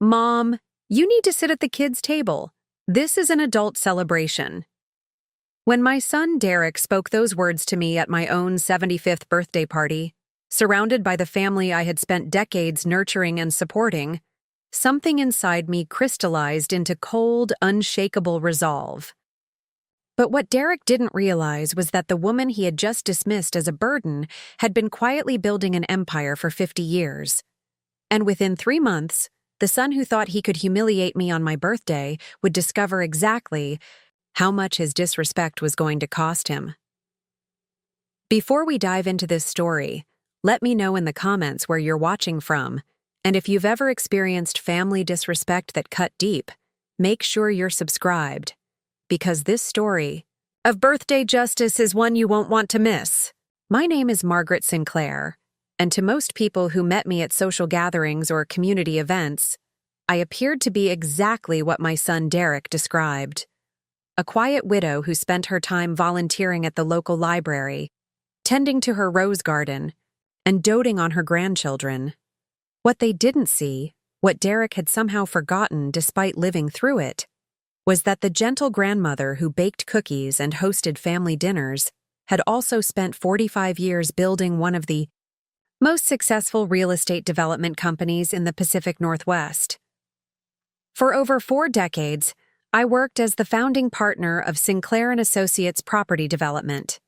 Mom, you need to sit at the kids' table. This is an adult celebration. When my son Derek spoke those words to me at my own 75th birthday party, surrounded by the family I had spent decades nurturing and supporting, something inside me crystallized into cold, unshakable resolve. But what Derek didn't realize was that the woman he had just dismissed as a burden had been quietly building an empire for 50 years. And within 3 months, the son who thought he could humiliate me on my birthday would discover exactly how much his disrespect was going to cost him. Before we dive into this story, let me know in the comments where you're watching from, and if you've ever experienced family disrespect that cut deep, make sure you're subscribed, because this story of birthday justice is one you won't want to miss. My name is Margaret Sinclair, and to most people who met me at social gatherings or community events, I appeared to be exactly what my son Derek described. A quiet widow who spent her time volunteering at the local library, tending to her rose garden, and doting on her grandchildren. What they didn't see, what Derek had somehow forgotten despite living through it, was that the gentle grandmother who baked cookies and hosted family dinners had also spent 45 years building one of the most successful real estate development companies in the Pacific Northwest. For over 4 decades, I worked as the founding partner of Sinclair & Associates Property Development,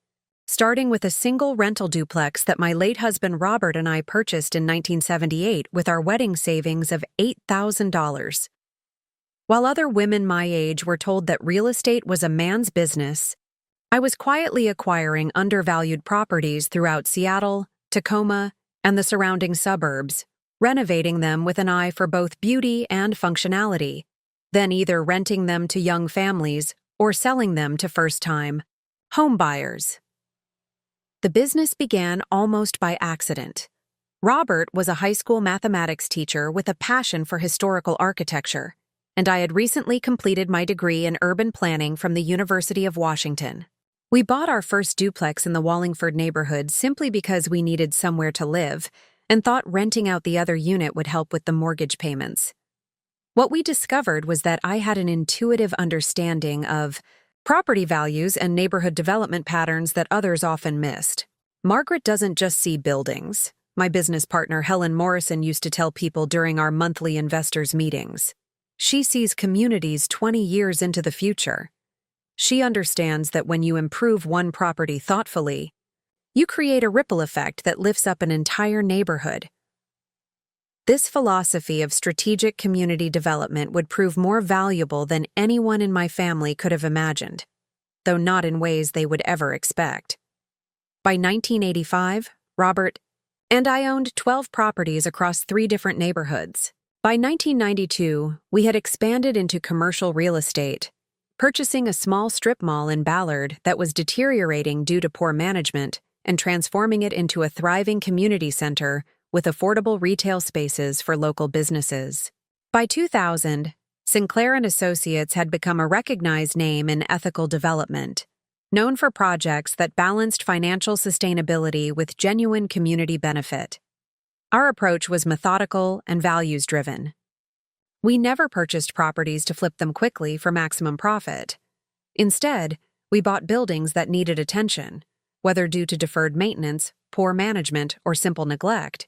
starting with a single rental duplex that my late husband Robert and I purchased in 1978 with our wedding savings of $8,000. While other women my age were told that real estate was a man's business, I was quietly acquiring undervalued properties throughout Seattle, Tacoma, and the surrounding suburbs, renovating them with an eye for both beauty and functionality, then either renting them to young families or selling them to first-time home buyers. The business began almost by accident. Robert was a high school mathematics teacher with a passion for historical architecture, and I had recently completed my degree in urban planning from the University of Washington. We bought our first duplex in the Wallingford neighborhood simply because we needed somewhere to live and thought renting out the other unit would help with the mortgage payments. What we discovered was that I had an intuitive understanding of property values and neighborhood development patterns that others often missed. Margaret doesn't just see buildings, my business partner Helen Morrison used to tell people during our monthly investors meetings. She sees communities 20 years into the future. She understands that when you improve one property thoughtfully, you create a ripple effect that lifts up an entire neighborhood. This philosophy of strategic community development would prove more valuable than anyone in my family could have imagined, though not in ways they would ever expect. By 1985, Robert and I owned 12 properties across 3 different neighborhoods. By 1992, we had expanded into commercial real estate, purchasing a small strip mall in Ballard that was deteriorating due to poor management and transforming it into a thriving community center with affordable retail spaces for local businesses. By 2000, Sinclair & Associates had become a recognized name in ethical development, known for projects that balanced financial sustainability with genuine community benefit. Our approach was methodical and values-driven. We never purchased properties to flip them quickly for maximum profit. Instead, we bought buildings that needed attention, whether due to deferred maintenance, poor management, or simple neglect,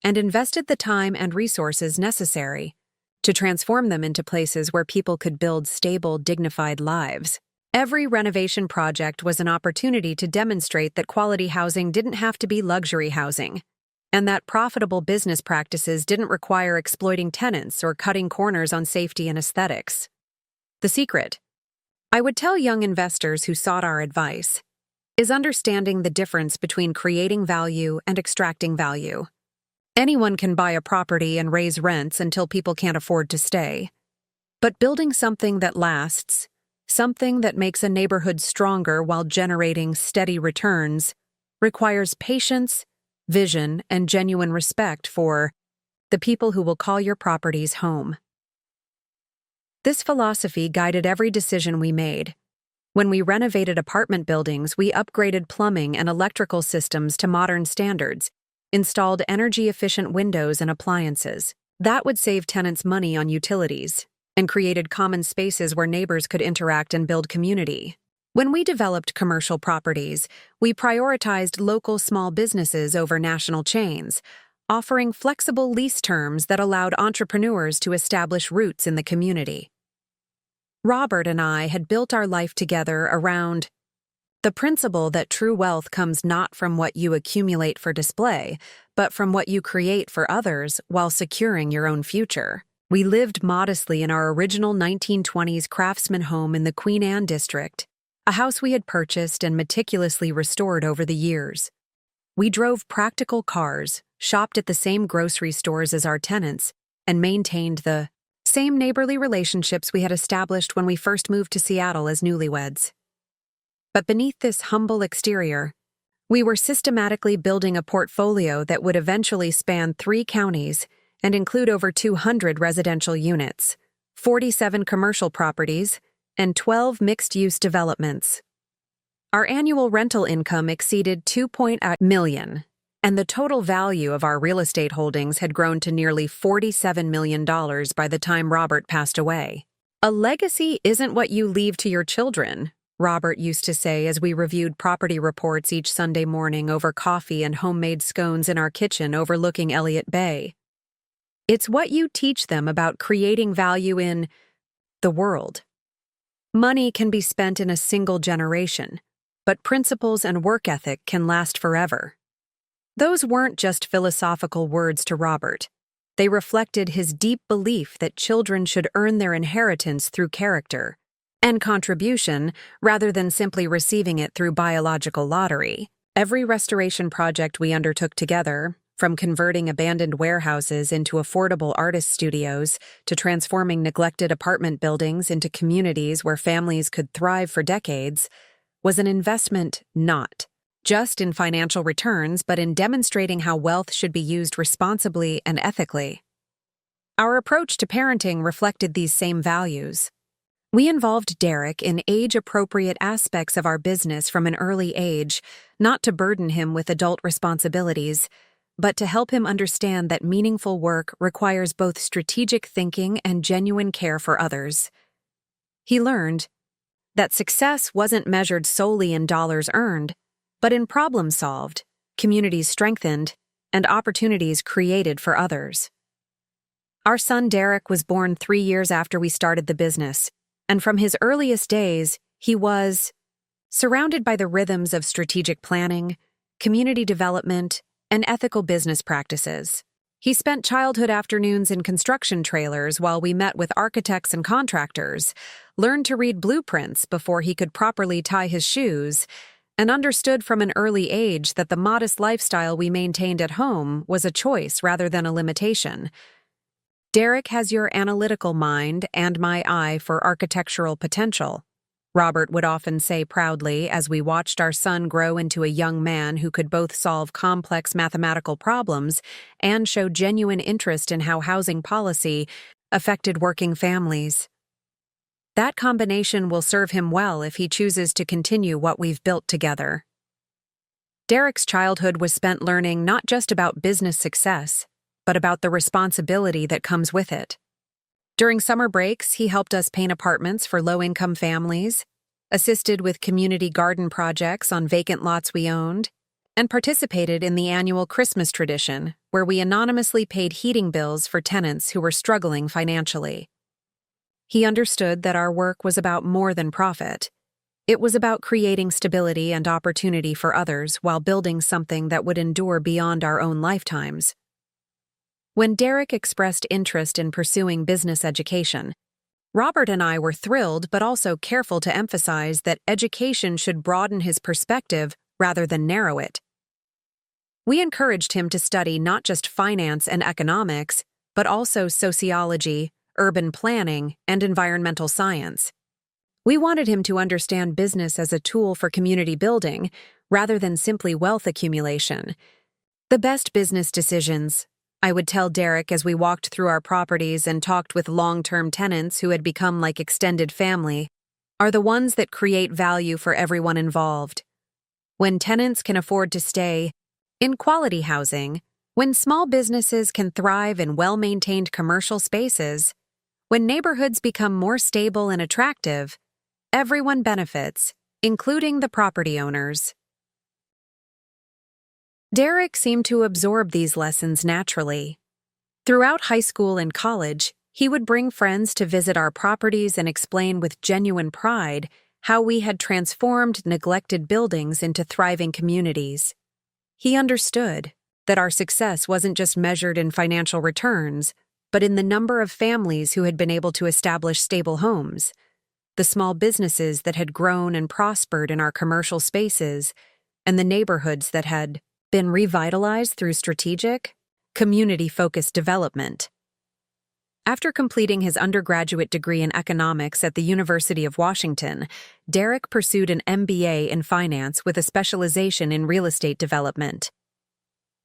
and invested the time and resources necessary to transform them into places where people could build stable, dignified lives. Every renovation project was an opportunity to demonstrate that quality housing didn't have to be luxury housing, and that profitable business practices didn't require exploiting tenants or cutting corners on safety and aesthetics. The secret, I would tell young investors who sought our advice, is understanding the difference between creating value and extracting value. Anyone can buy a property and raise rents until people can't afford to stay. But building something that lasts, something that makes a neighborhood stronger while generating steady returns, requires patience, vision, and genuine respect for the people who will call your properties home. This philosophy guided every decision we made. When we renovated apartment buildings, we upgraded plumbing and electrical systems to modern standards, installed energy-efficient windows and appliances, That would save tenants money on utilities and created common spaces where neighbors could interact and build community. When we developed commercial properties, we prioritized local small businesses over national chains, offering flexible lease terms that allowed entrepreneurs to establish roots in the community. Robert and I had built our life together around the principle that true wealth comes not from what you accumulate for display, but from what you create for others while securing your own future. We lived modestly in our original 1920s craftsman home in the Queen Anne district, a house we had purchased and meticulously restored over the years. We drove practical cars, shopped at the same grocery stores as our tenants, and maintained the same neighborly relationships we had established when we first moved to Seattle as newlyweds. But beneath this humble exterior, we were systematically building a portfolio that would eventually span 3 counties and include over 200 residential units, 47 commercial properties, and 12 mixed-use developments. Our annual rental income exceeded $2.8 million, and the total value of our real estate holdings had grown to nearly $47 million by the time Robert passed away. A legacy isn't what you leave to your children, Robert used to say as we reviewed property reports each Sunday morning over coffee and homemade scones in our kitchen overlooking Elliott Bay. It's what you teach them about creating value in the world. Money can be spent in a single generation, but principles and work ethic can last forever. Those weren't just philosophical words to Robert. They reflected his deep belief that children should earn their inheritance through character and contribution rather than simply receiving it through biological lottery. Every restoration project we undertook together, from converting abandoned warehouses into affordable artist studios to transforming neglected apartment buildings into communities where families could thrive for decades, was an investment not just in financial returns but in demonstrating how wealth should be used responsibly and ethically. Our approach to parenting reflected these same values. We involved Derek in age-appropriate aspects of our business from an early age, not to burden him with adult responsibilities, but to help him understand that meaningful work requires both strategic thinking and genuine care for others. He learned that success wasn't measured solely in dollars earned, but in problems solved, communities strengthened, and opportunities created for others. Our son Derek was born 3 years after we started the business, and from his earliest days, he was surrounded by the rhythms of strategic planning, community development, and ethical business practices. He spent childhood afternoons in construction trailers while we met with architects and contractors, learned to read blueprints before he could properly tie his shoes, and understood from an early age that the modest lifestyle we maintained at home was a choice rather than a limitation. Derek has your analytical mind and my eye for architectural potential, Robert would often say proudly as we watched our son grow into a young man who could both solve complex mathematical problems and show genuine interest in how housing policy affected working families. That combination will serve him well if he chooses to continue what we've built together. Derek's childhood was spent learning not just about business success, but about the responsibility that comes with it. During summer breaks, he helped us paint apartments for low-income families, assisted with community garden projects on vacant lots we owned, and participated in the annual Christmas tradition, where we anonymously paid heating bills for tenants who were struggling financially. He understood that our work was about more than profit. It was about creating stability and opportunity for others while building something that would endure beyond our own lifetimes. When Derek expressed interest in pursuing business education, Robert and I were thrilled but also careful to emphasize that education should broaden his perspective rather than narrow it. We encouraged him to study not just finance and economics, but also sociology, urban planning, and environmental science. We wanted him to understand business as a tool for community building rather than simply wealth accumulation. The best business decisions, I would tell Derek as we walked through our properties and talked with long-term tenants who had become like extended family, are the ones that create value for everyone involved. When tenants can afford to stay in quality housing, When small businesses can thrive in well-maintained commercial spaces, when neighborhoods become more stable and attractive, everyone benefits, including the property owners. Derek seemed to absorb these lessons naturally. Throughout high school and college, he would bring friends to visit our properties and explain with genuine pride how we had transformed neglected buildings into thriving communities. He understood that our success wasn't just measured in financial returns, but in the number of families who had been able to establish stable homes, the small businesses that had grown and prospered in our commercial spaces, and the neighborhoods that had been revitalized through strategic, community-focused development. After completing his undergraduate degree in economics at the University of Washington, Derek pursued an MBA in finance with a specialization in real estate development.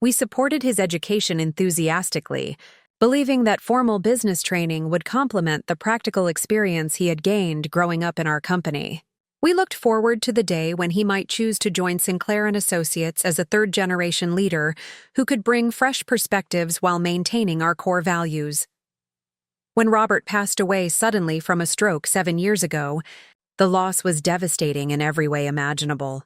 We supported his education enthusiastically, believing that formal business training would complement the practical experience he had gained growing up in our company. We looked forward to the day when he might choose to join Sinclair and Associates as a third-generation leader who could bring fresh perspectives while maintaining our core values. When Robert passed away suddenly from a stroke 7 years ago, the loss was devastating in every way imaginable.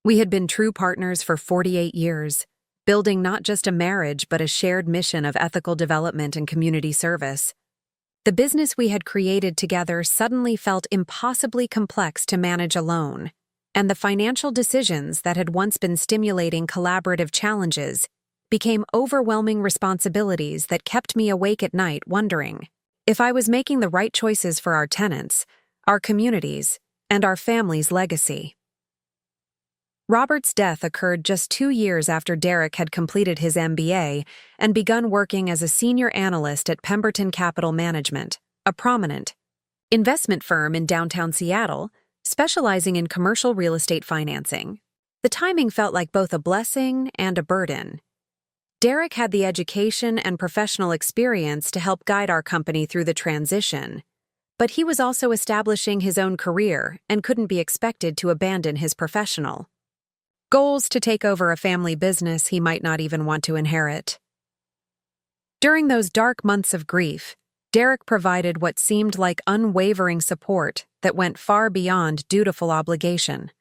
We had been true partners for 48 years, building not just a marriage but a shared mission of ethical development and community service. The business we had created together suddenly felt impossibly complex to manage alone, and the financial decisions that had once been stimulating collaborative challenges became overwhelming responsibilities that kept me awake at night wondering if I was making the right choices for our tenants, our communities, and our family's legacy. Robert's death occurred just 2 years after Derek had completed his MBA and begun working as a senior analyst at Pemberton Capital Management, a prominent investment firm in downtown Seattle, specializing in commercial real estate financing. The timing felt like both a blessing and a burden. Derek had the education and professional experience to help guide our company through the transition, but he was also establishing his own career and couldn't be expected to abandon his professional goals to take over a family business he might not even want to inherit. During those dark months of grief, Derek provided what seemed like unwavering support that went far beyond dutiful obligation.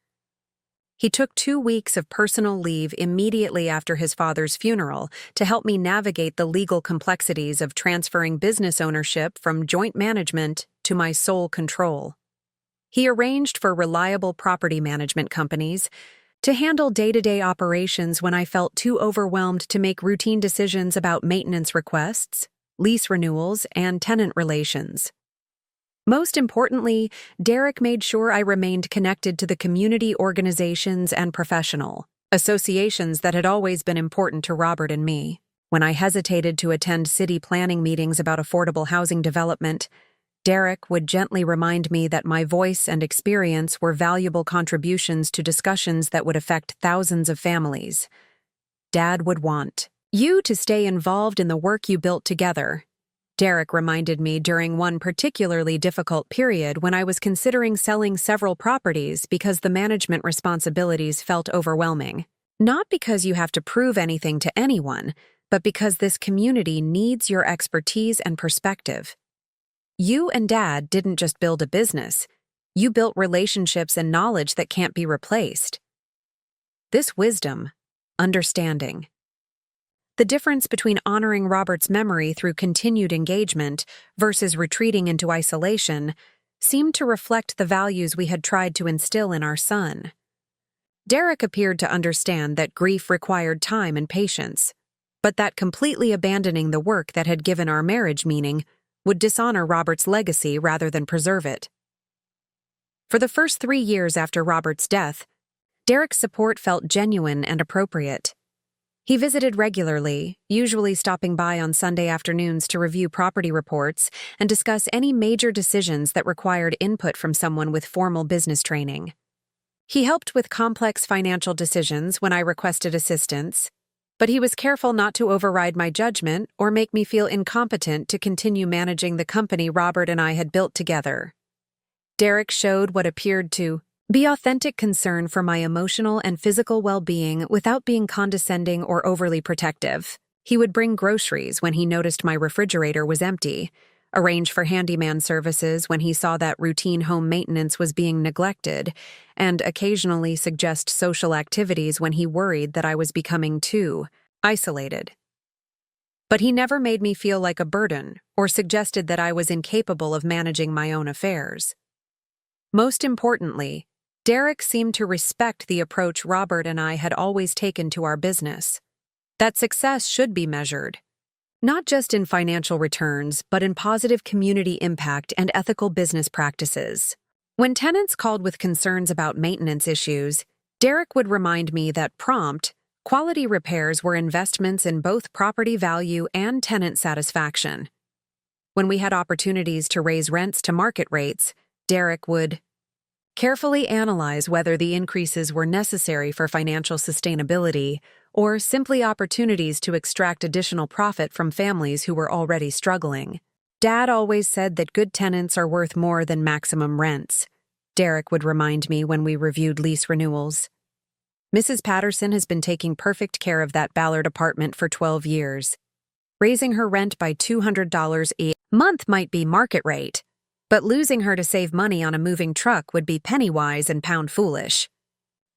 He took 2 weeks of personal leave immediately after his father's funeral to help me navigate the legal complexities of transferring business ownership from joint management to my sole control. He arranged for reliable property management companies to handle day-to-day operations when I felt too overwhelmed to make routine decisions about maintenance requests, lease renewals, and tenant relations. Most importantly, Derek made sure I remained connected to the community organizations and professional associations that had always been important to Robert and me. When I hesitated to attend city planning meetings about affordable housing development, Derek would gently remind me that my voice and experience were valuable contributions to discussions that would affect thousands of families. Dad would want you to stay involved in the work you built together, Derek reminded me during one particularly difficult period when I was considering selling several properties because the management responsibilities felt overwhelming. Not because you have to prove anything to anyone, but because this community needs your expertise and perspective. You and Dad didn't just build a business. You built relationships and knowledge that can't be replaced. This wisdom, understanding. The difference between honoring Robert's memory through continued engagement versus retreating into isolation seemed to reflect the values we had tried to instill in our son. Derek appeared to understand that grief required time and patience, but that completely abandoning the work that had given our marriage meaning would dishonor Robert's legacy rather than preserve it. For the first 3 years after Robert's death, Derek's support felt genuine and appropriate. He visited regularly, usually stopping by on Sunday afternoons to review property reports and discuss any major decisions that required input from someone with formal business training. He helped with complex financial decisions when I requested assistance, but he was careful not to override my judgment or make me feel incompetent to continue managing the company Robert and I had built together. Derek showed what appeared to be authentic concern for my emotional and physical well-being without being condescending or overly protective. He would bring groceries when he noticed my refrigerator was empty, arrange for handyman services when he saw that routine home maintenance was being neglected, and occasionally suggest social activities when he worried that I was becoming too isolated. But he never made me feel like a burden or suggested that I was incapable of managing my own affairs. Most importantly, Derek seemed to respect the approach Robert and I had always taken to our business. That success should be measured, not just in financial returns, but in positive community impact and ethical business practices. When tenants called with concerns about maintenance issues, Derek would remind me that prompt, quality repairs were investments in both property value and tenant satisfaction. When we had opportunities to raise rents to market rates, Derek would carefully analyze whether the increases were necessary for financial sustainability or simply opportunities to extract additional profit from families who were already struggling. Dad always said that good tenants are worth more than maximum rents, Derek would remind me when we reviewed lease renewals. Mrs. Patterson has been taking perfect care of that Ballard apartment for 12 years. Raising her rent by $200 a month might be market rate, but losing her to save money on a moving truck would be penny-wise and pound-foolish.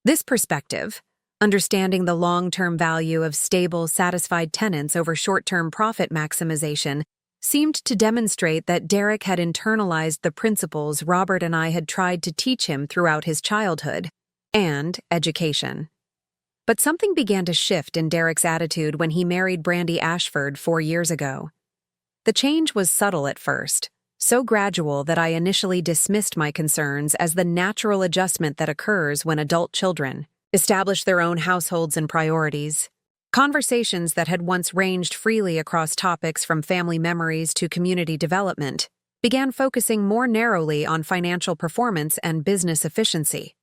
This perspective, understanding the long-term value of stable, satisfied tenants over short-term profit maximization, seemed to demonstrate that Derek had internalized the principles Robert and I had tried to teach him throughout his childhood and education. But something began to shift in Derek's attitude when he married Brandy Ashford 4 years ago. The change was subtle at first, so gradual that I initially dismissed my concerns as the natural adjustment that occurs when adult children establish their own households and priorities. Conversations that had once ranged freely across topics from family memories to community development began focusing more narrowly on financial performance and business efficiency.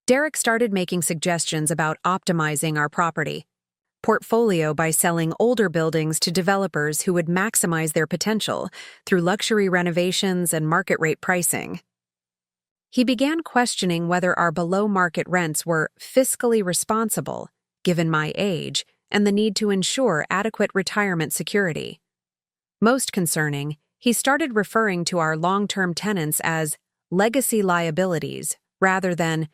Derek started making suggestions about optimizing our property portfolio by selling older buildings to developers who would maximize their potential through luxury renovations and market-rate pricing. He began questioning whether our below-market rents were fiscally responsible, given my age, and the need to ensure adequate retirement security. Most concerning, he started referring to our long-term tenants as legacy liabilities rather than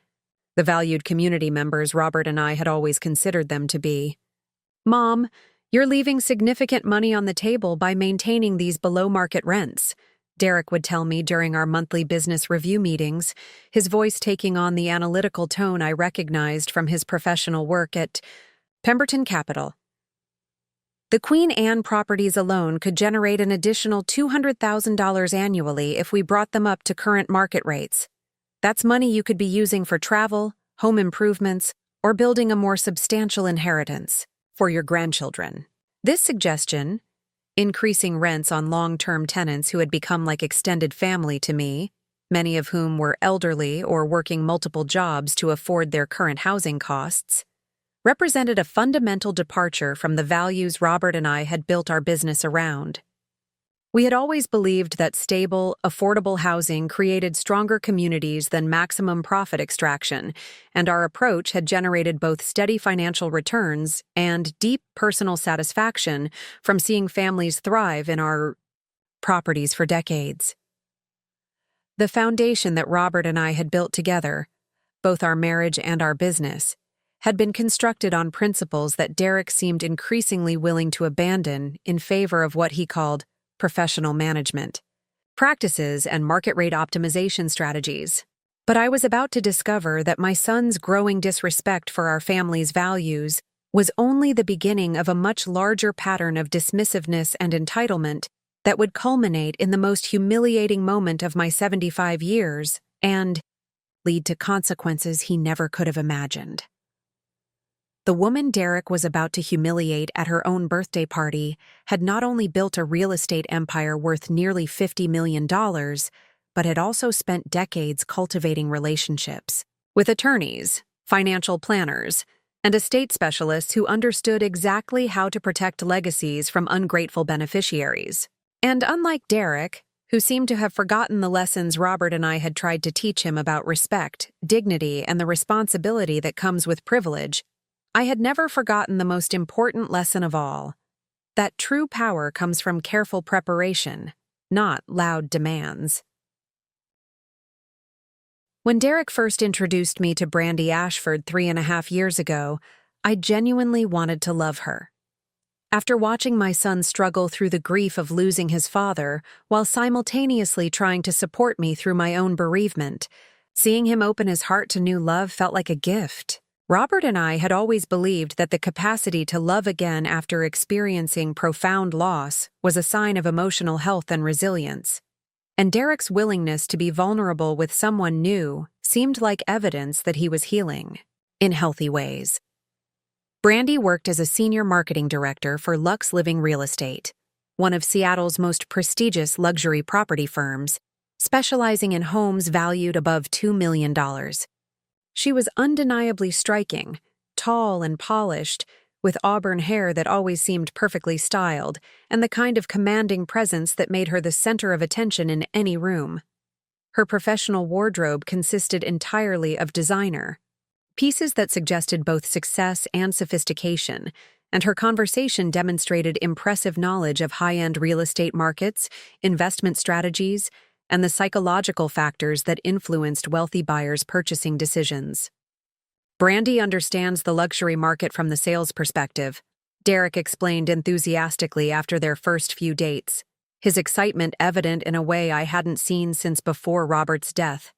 the valued community members Robert and I had always considered them to be. "Mom, you're leaving significant money on the table by maintaining these below-market rents," Derek would tell me during our monthly business review meetings, his voice taking on the analytical tone I recognized from his professional work at Pemberton Capital. "The Queen Anne properties alone could generate an additional $200,000 annually if we brought them up to current market rates. That's money you could be using for travel, home improvements, or building a more substantial inheritance for your grandchildren." This suggestion, increasing rents on long-term tenants who had become like extended family to me, many of whom were elderly or working multiple jobs to afford their current housing costs, represented a fundamental departure from the values Robert and I had built our business around. We had always believed that stable, affordable housing created stronger communities than maximum profit extraction, and our approach had generated both steady financial returns and deep personal satisfaction from seeing families thrive in our properties for decades. The foundation that Robert and I had built together, both our marriage and our business, had been constructed on principles that Derek seemed increasingly willing to abandon in favor of what he called professional management practices and market rate optimization strategies. But I was about to discover that my son's growing disrespect for our family's values was only the beginning of a much larger pattern of dismissiveness and entitlement that would culminate in the most humiliating moment of my 75 years and lead to consequences he never could have imagined. The woman Derek was about to humiliate at her own birthday party had not only built a real estate empire worth nearly $50 million, but had also spent decades cultivating relationships with attorneys, financial planners, and estate specialists who understood exactly how to protect legacies from ungrateful beneficiaries. And unlike Derek, who seemed to have forgotten the lessons Robert and I had tried to teach him about respect, dignity, and the responsibility that comes with privilege, I had never forgotten the most important lesson of all: that true power comes from careful preparation, not loud demands. When Derek first introduced me to Brandy Ashford 3.5 years ago, I genuinely wanted to love her. After watching my son struggle through the grief of losing his father while simultaneously trying to support me through my own bereavement, seeing him open his heart to new love felt like a gift. Robert and I had always believed that the capacity to love again after experiencing profound loss was a sign of emotional health and resilience. And Derek's willingness to be vulnerable with someone new seemed like evidence that he was healing, in healthy ways. Brandy worked as a senior marketing director for Lux Living Real Estate, one of Seattle's most prestigious luxury property firms, specializing in homes valued above $2 million. She was undeniably striking, tall and polished, with auburn hair that always seemed perfectly styled, and the kind of commanding presence that made her the center of attention in any room. Her professional wardrobe consisted entirely of designer, pieces that suggested both success and sophistication, and her conversation demonstrated impressive knowledge of high-end real estate markets, investment strategies, and the psychological factors that influenced wealthy buyers' purchasing decisions. Brandy understands the luxury market from the sales perspective, Derek explained enthusiastically after their first few dates, his excitement evident in a way I hadn't seen since before Robert's death.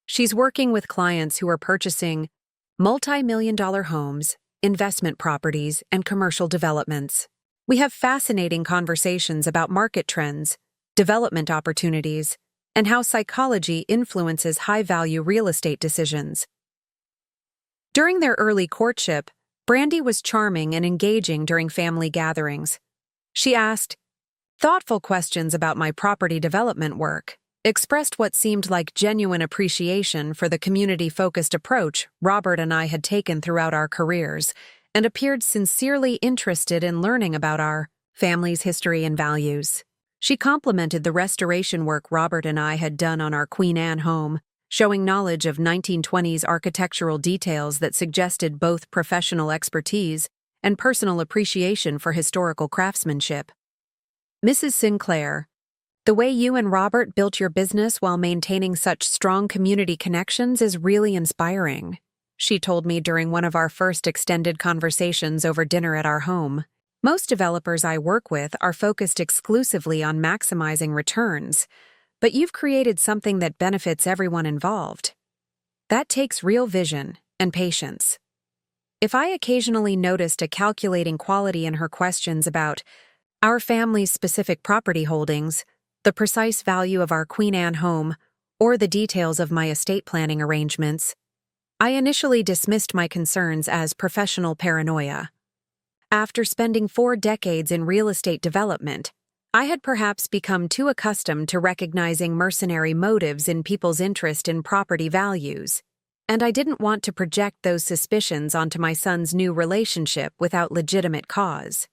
She's working with clients who are purchasing multi-million-dollar homes, investment properties, and commercial developments. We have fascinating conversations about market trends, development opportunities, and how psychology influences high-value real estate decisions. During their early courtship, Brandy was charming and engaging during family gatherings. She asked thoughtful questions about my property development work, expressed what seemed like genuine appreciation for the community-focused approach Robert and I had taken throughout our careers, and appeared sincerely interested in learning about our family's history and values. She complimented the restoration work Robert and I had done on our Queen Anne home, showing knowledge of 1920s architectural details that suggested both professional expertise and personal appreciation for historical craftsmanship. Mrs. Sinclair, the way you and Robert built your business while maintaining such strong community connections is really inspiring, she told me during one of our first extended conversations over dinner at our home. Most developers I work with are focused exclusively on maximizing returns, but you've created something that benefits everyone involved. That takes real vision and patience. If I occasionally noticed a calculating quality in her questions about our family's specific property holdings, the precise value of our Queen Anne home, or the details of my estate planning arrangements, I initially dismissed my concerns as professional paranoia. After spending 4 decades in real estate development, I had perhaps become too accustomed to recognizing mercenary motives in people's interest in property values, and I didn't want to project those suspicions onto my son's new relationship without legitimate cause.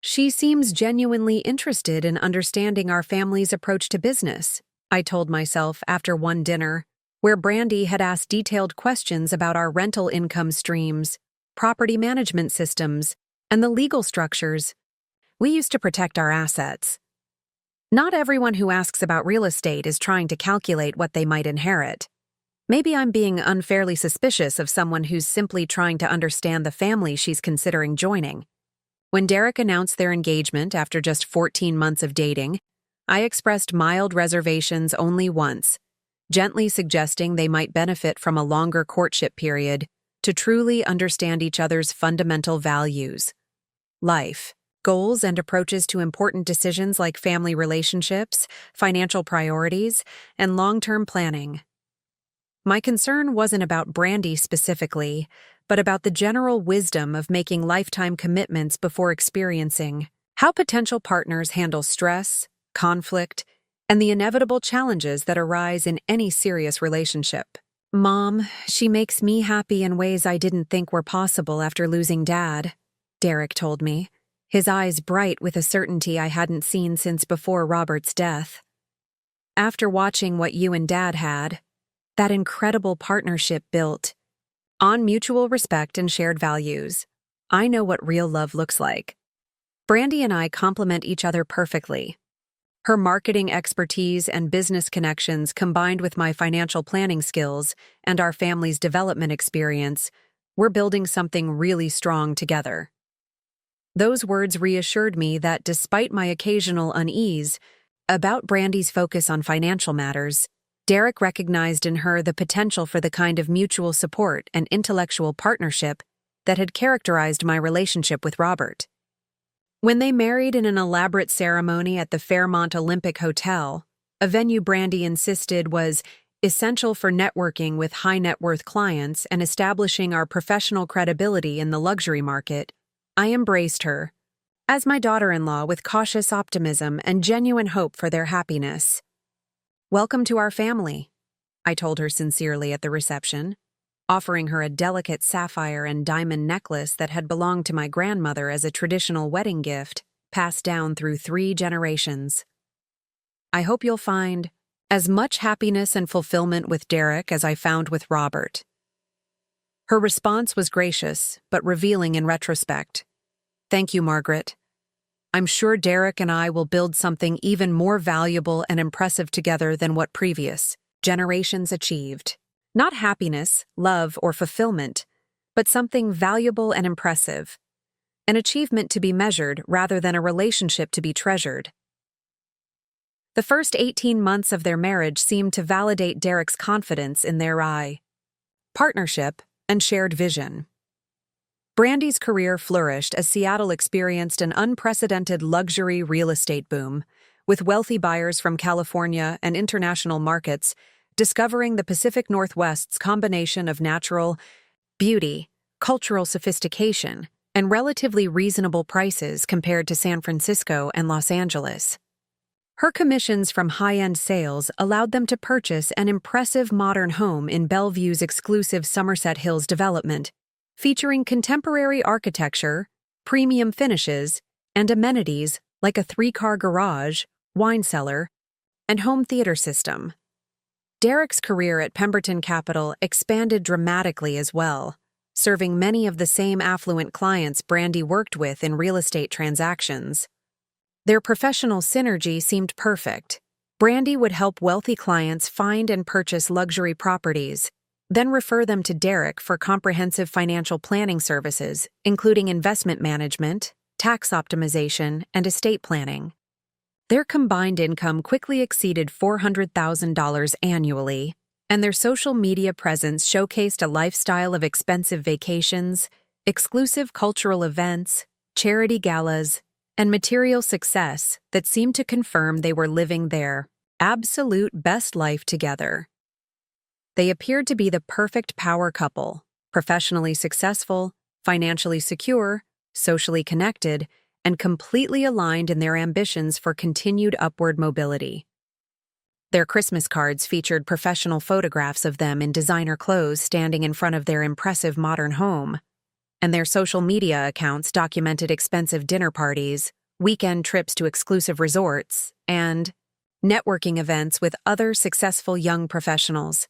She seems genuinely interested in understanding our family's approach to business, I told myself after one dinner, where Brandy had asked detailed questions about our rental income streams, property management systems, and the legal structures we used to protect our assets. Not everyone who asks about real estate is trying to calculate what they might inherit. Maybe I'm being unfairly suspicious of someone who's simply trying to understand the family she's considering joining. When Derek announced their engagement after just 14 months of dating, I expressed mild reservations only once, gently suggesting they might benefit from a longer courtship period to truly understand each other's fundamental values, life, goals, and approaches to important decisions like family relationships, financial priorities, and long-term planning. My concern wasn't about Brandy specifically, but about the general wisdom of making lifetime commitments before experiencing how potential partners handle stress, conflict, and the inevitable challenges that arise in any serious relationship. Mom, she makes me happy in ways I didn't think were possible after losing Dad, Derek told me, his eyes bright with a certainty I hadn't seen since before Robert's death. After watching what you and Dad had, that incredible partnership built on mutual respect and shared values, I know what real love looks like. Brandy and I complement each other perfectly. Her marketing expertise and business connections combined with my financial planning skills and our family's development experience, we're building something really strong together. Those words reassured me that despite my occasional unease about Brandy's focus on financial matters, Derek recognized in her the potential for the kind of mutual support and intellectual partnership that had characterized my relationship with Robert. When they married in an elaborate ceremony at the Fairmont Olympic Hotel, a venue Brandy insisted was essential for networking with high-net-worth clients and establishing our professional credibility in the luxury market, I embraced her as my daughter-in-law with cautious optimism and genuine hope for their happiness. "Welcome to our family," I told her sincerely at the reception, offering her a delicate sapphire and diamond necklace that had belonged to my grandmother as a traditional wedding gift passed down through 3 generations. "I hope you'll find as much happiness and fulfillment with Derek as I found with Robert." Her response was gracious, but revealing in retrospect. "Thank you, Margaret. I'm sure Derek and I will build something even more valuable and impressive together than what previous generations achieved. Not happiness, love, or fulfillment, but something valuable and impressive. An achievement to be measured rather than a relationship to be treasured." The first 18 months of their marriage seemed to validate Derek's confidence in their partnership and shared vision. Brandy's career flourished as Seattle experienced an unprecedented luxury real estate boom, with wealthy buyers from California and international markets discovering the Pacific Northwest's combination of natural beauty, cultural sophistication, and relatively reasonable prices compared to San Francisco and Los Angeles. Her commissions from high-end sales allowed them to purchase an impressive modern home in Bellevue's exclusive Somerset Hills development, featuring contemporary architecture, premium finishes, and amenities like a 3-car garage, wine cellar, and home theater system. Derek's career at Pemberton Capital expanded dramatically as well, serving many of the same affluent clients Brandy worked with in real estate transactions. Their professional synergy seemed perfect. Brandy would help wealthy clients find and purchase luxury properties, then refer them to Derek for comprehensive financial planning services, including investment management, tax optimization, and estate planning. Their combined income quickly exceeded $400,000 annually, and their social media presence showcased a lifestyle of expensive vacations, exclusive cultural events, charity galas, and material success that seemed to confirm they were living their absolute best life together. They appeared to be the perfect power couple, professionally successful, financially secure, socially connected, and completely aligned in their ambitions for continued upward mobility. Their Christmas cards featured professional photographs of them in designer clothes standing in front of their impressive modern home, and their social media accounts documented expensive dinner parties, weekend trips to exclusive resorts, and networking events with other successful young professionals.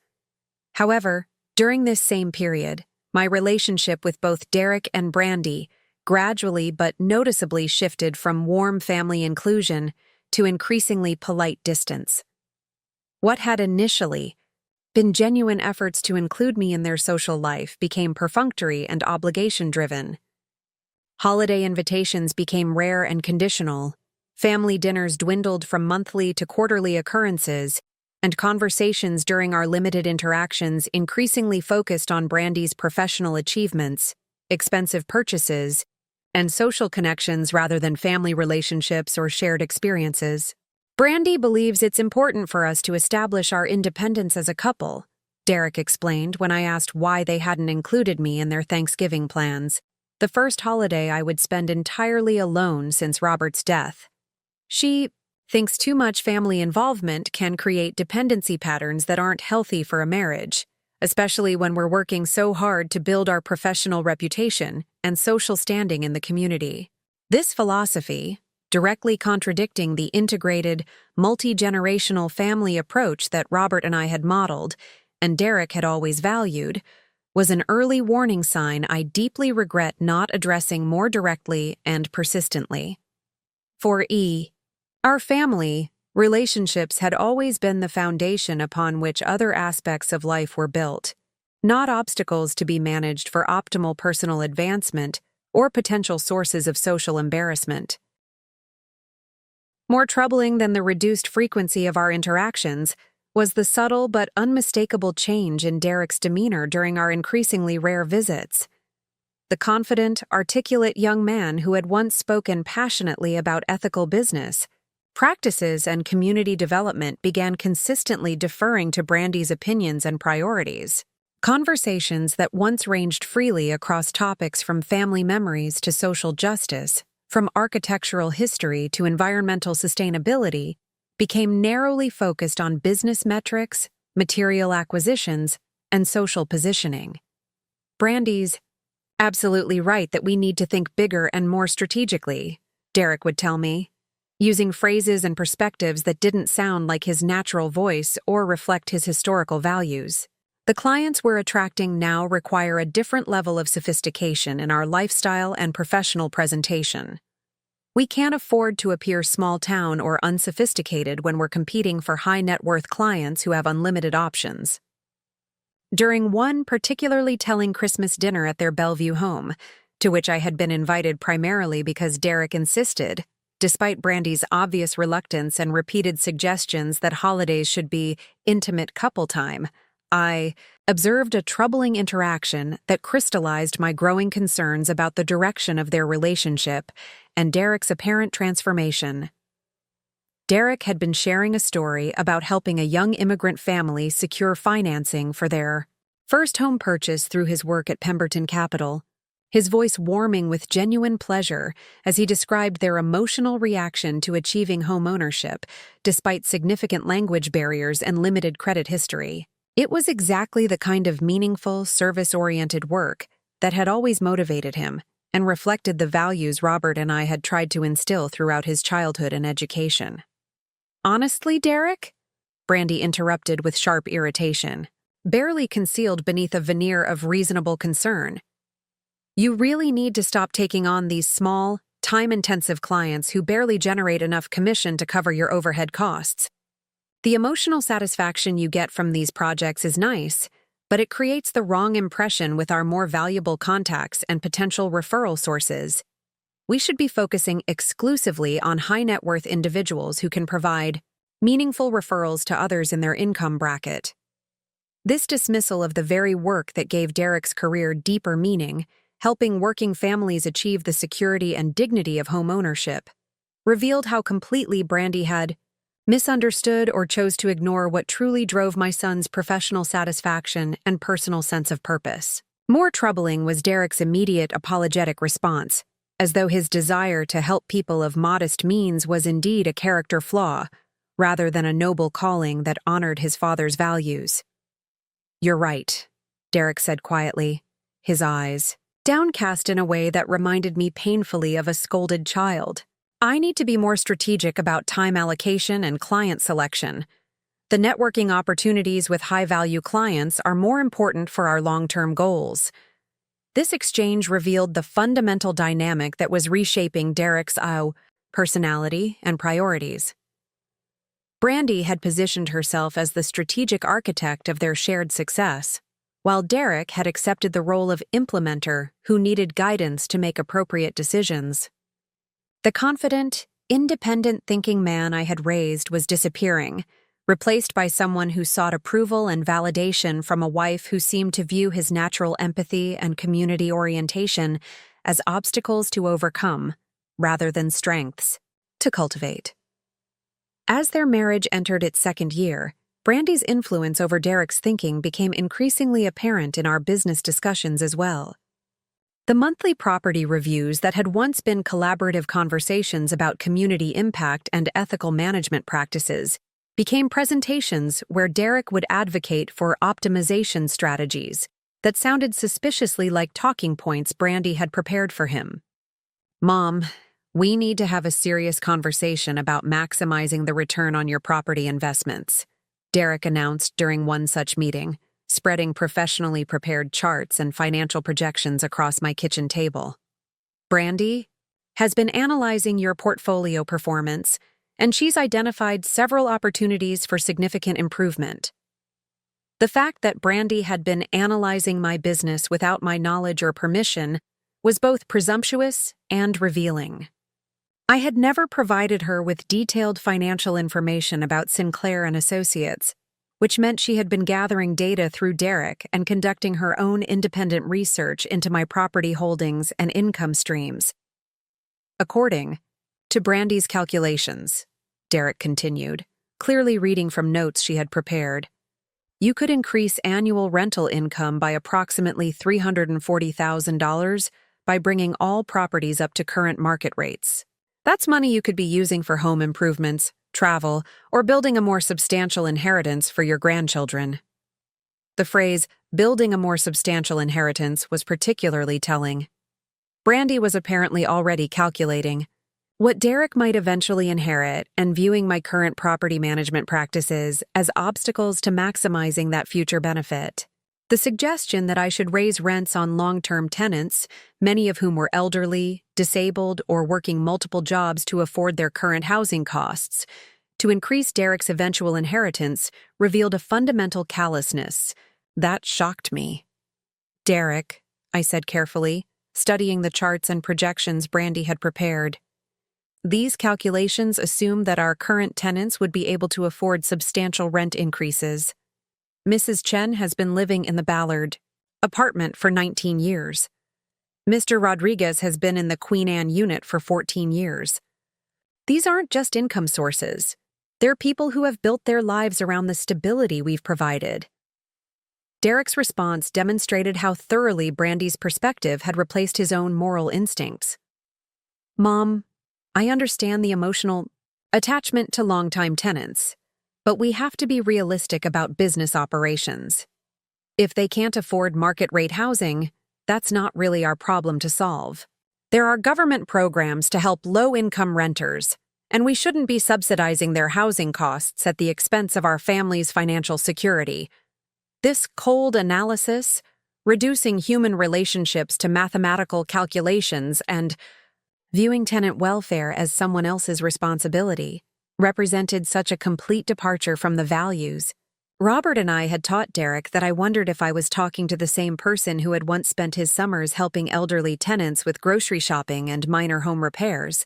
However, during this same period, my relationship with both Derek and Brandy gradually but noticeably shifted from warm family inclusion to increasingly polite distance. What had initially been genuine efforts to include me in their social life became perfunctory and obligation-driven. Holiday invitations became rare and conditional, family dinners dwindled from monthly to quarterly occurrences, and conversations during our limited interactions increasingly focused on Brandy's professional achievements, expensive purchases, and social connections rather than family relationships or shared experiences. "Brandy believes it's important for us to establish our independence as a couple," Derek explained when I asked why they hadn't included me in their Thanksgiving plans, the first holiday I would spend entirely alone since Robert's death. "She thinks too much family involvement can create dependency patterns that aren't healthy for a marriage, especially when we're working so hard to build our professional reputation and social standing in the community." This philosophy, directly contradicting the integrated, multi-generational family approach that Robert and I had modeled, and Derek had always valued, was an early warning sign I deeply regret not addressing more directly and persistently. For E, our family, relationships had always been the foundation upon which other aspects of life were built, not obstacles to be managed for optimal personal advancement or potential sources of social embarrassment. More troubling than the reduced frequency of our interactions was the subtle but unmistakable change in Derek's demeanor during our increasingly rare visits. The confident, articulate young man who had once spoken passionately about ethical business practices and community development began consistently deferring to Brandy's opinions and priorities. Conversations that once ranged freely across topics from family memories to social justice, from architectural history to environmental sustainability, became narrowly focused on business metrics, material acquisitions, and social positioning. Brandy's "Absolutely right that we need to think bigger and more strategically," Derek would tell me, using phrases and perspectives that didn't sound like his natural voice or reflect his historical values. The clients we're attracting now require a different level of sophistication in our lifestyle and professional presentation. We can't afford to appear small-town or unsophisticated when we're competing for high-net-worth clients who have unlimited options. During one particularly telling Christmas dinner at their Bellevue home, to which I had been invited primarily because Derek insisted, despite Brandy's obvious reluctance and repeated suggestions that holidays should be intimate couple time, I observed a troubling interaction that crystallized my growing concerns about the direction of their relationship and Derek's apparent transformation. Derek had been sharing a story about helping a young immigrant family secure financing for their first home purchase through his work at Pemberton Capital, his voice warming with genuine pleasure as he described their emotional reaction to achieving home ownership, despite significant language barriers and limited credit history. It was exactly the kind of meaningful, service-oriented work that had always motivated him and reflected the values Robert and I had tried to instill throughout his childhood and education. "Honestly, Derek?" Brandy interrupted with sharp irritation, barely concealed beneath a veneer of reasonable concern. "You really need to stop taking on these small, time-intensive clients who barely generate enough commission to cover your overhead costs. The emotional satisfaction you get from these projects is nice, but it creates the wrong impression with our more valuable contacts and potential referral sources. We should be focusing exclusively on high-net-worth individuals who can provide meaningful referrals to others in their income bracket." This dismissal of the very work that gave Derek's career deeper meaning, helping working families achieve the security and dignity of home ownership, revealed how completely Brandy had misunderstood or chose to ignore what truly drove my son's professional satisfaction and personal sense of purpose. More troubling was Derek's immediate apologetic response, as though his desire to help people of modest means was indeed a character flaw, rather than a noble calling that honored his father's values. "You're right," Derek said quietly, his eyes downcast in a way that reminded me painfully of a scolded child. "I need to be more strategic about time allocation and client selection. The networking opportunities with high-value clients are more important for our long-term goals." This exchange revealed the fundamental dynamic that was reshaping Derek's personality and priorities. Brandy had positioned herself as the strategic architect of their shared success, while Derek had accepted the role of implementer who needed guidance to make appropriate decisions. The confident, independent-thinking man I had raised was disappearing, replaced by someone who sought approval and validation from a wife who seemed to view his natural empathy and community orientation as obstacles to overcome, rather than strengths to cultivate. As their marriage entered its second year, Brandy's influence over Derek's thinking became increasingly apparent in our business discussions as well. The monthly property reviews that had once been collaborative conversations about community impact and ethical management practices became presentations where Derek would advocate for optimization strategies that sounded suspiciously like talking points Brandy had prepared for him. "Mom, we need to have a serious conversation about maximizing the return on your property investments," Derek announced during one such meeting, spreading professionally prepared charts and financial projections across my kitchen table. "Brandy, has been analyzing your portfolio performance, and she's identified several opportunities for significant improvement. The fact that Brandy had been analyzing my business without my knowledge or permission was both presumptuous and revealing. I had never provided her with detailed financial information about Sinclair and Associates, which meant she had been gathering data through Derek and conducting her own independent research into my property holdings and income streams. According to Brandy's calculations, Derek continued, clearly reading from notes she had prepared, you could increase annual rental income by approximately $340,000 by bringing all properties up to current market rates. That's money you could be using for home improvements, travel, or building a more substantial inheritance for your grandchildren. The phrase, building a more substantial inheritance, was particularly telling. Brandy was apparently already calculating what Derek might eventually inherit and viewing my current property management practices as obstacles to maximizing that future benefit. The suggestion that I should raise rents on long-term tenants, many of whom were elderly, disabled, or working multiple jobs to afford their current housing costs, to increase Derek's eventual inheritance, revealed a fundamental callousness. That shocked me. Derek, I said carefully, studying the charts and projections Brandy had prepared. These calculations assume that our current tenants would be able to afford substantial rent increases. Mrs. Chen has been living in the Ballard apartment for 19 years. Mr. Rodriguez has been in the Queen Anne unit for 14 years. These aren't just income sources. They're people who have built their lives around the stability we've provided. Derek's response demonstrated how thoroughly Brandy's perspective had replaced his own moral instincts. Mom, I understand the emotional attachment to longtime tenants, but we have to be realistic about business operations. If they can't afford market-rate housing, that's not really our problem to solve. There are government programs to help low-income renters, and we shouldn't be subsidizing their housing costs at the expense of our family's financial security. This cold analysis, reducing human relationships to mathematical calculations and viewing tenant welfare as someone else's responsibility, represented such a complete departure from the values. Robert and I had taught Derek that I wondered if I was talking to the same person who had once spent his summers helping elderly tenants with grocery shopping and minor home repairs.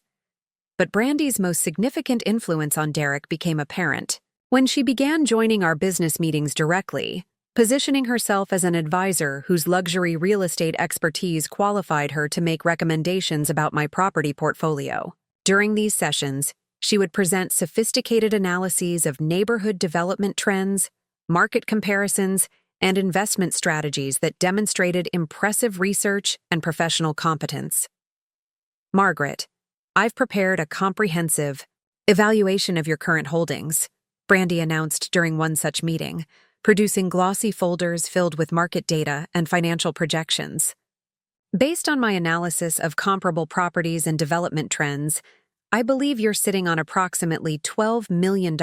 But Brandy's most significant influence on Derek became apparent when she began joining our business meetings directly, positioning herself as an advisor whose luxury real estate expertise qualified her to make recommendations about my property portfolio. During these sessions, she would present sophisticated analyses of neighborhood development trends, market comparisons, and investment strategies that demonstrated impressive research and professional competence. Margaret, I've prepared a comprehensive evaluation of your current holdings, Brandy announced during one such meeting, producing glossy folders filled with market data and financial projections. Based on my analysis of comparable properties and development trends, I believe you're sitting on approximately $12 million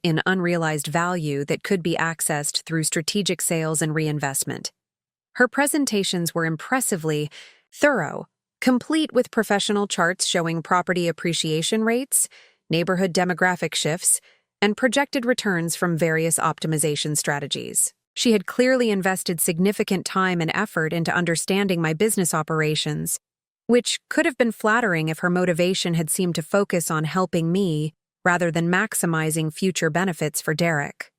in unrealized value that could be accessed through strategic sales and reinvestment. Her presentations were impressively thorough, complete with professional charts showing property appreciation rates, neighborhood demographic shifts, and projected returns from various optimization strategies. She had clearly invested significant time and effort into understanding my business operations, which could have been flattering if her motivation had seemed to focus on helping me rather than maximizing future benefits for Derek.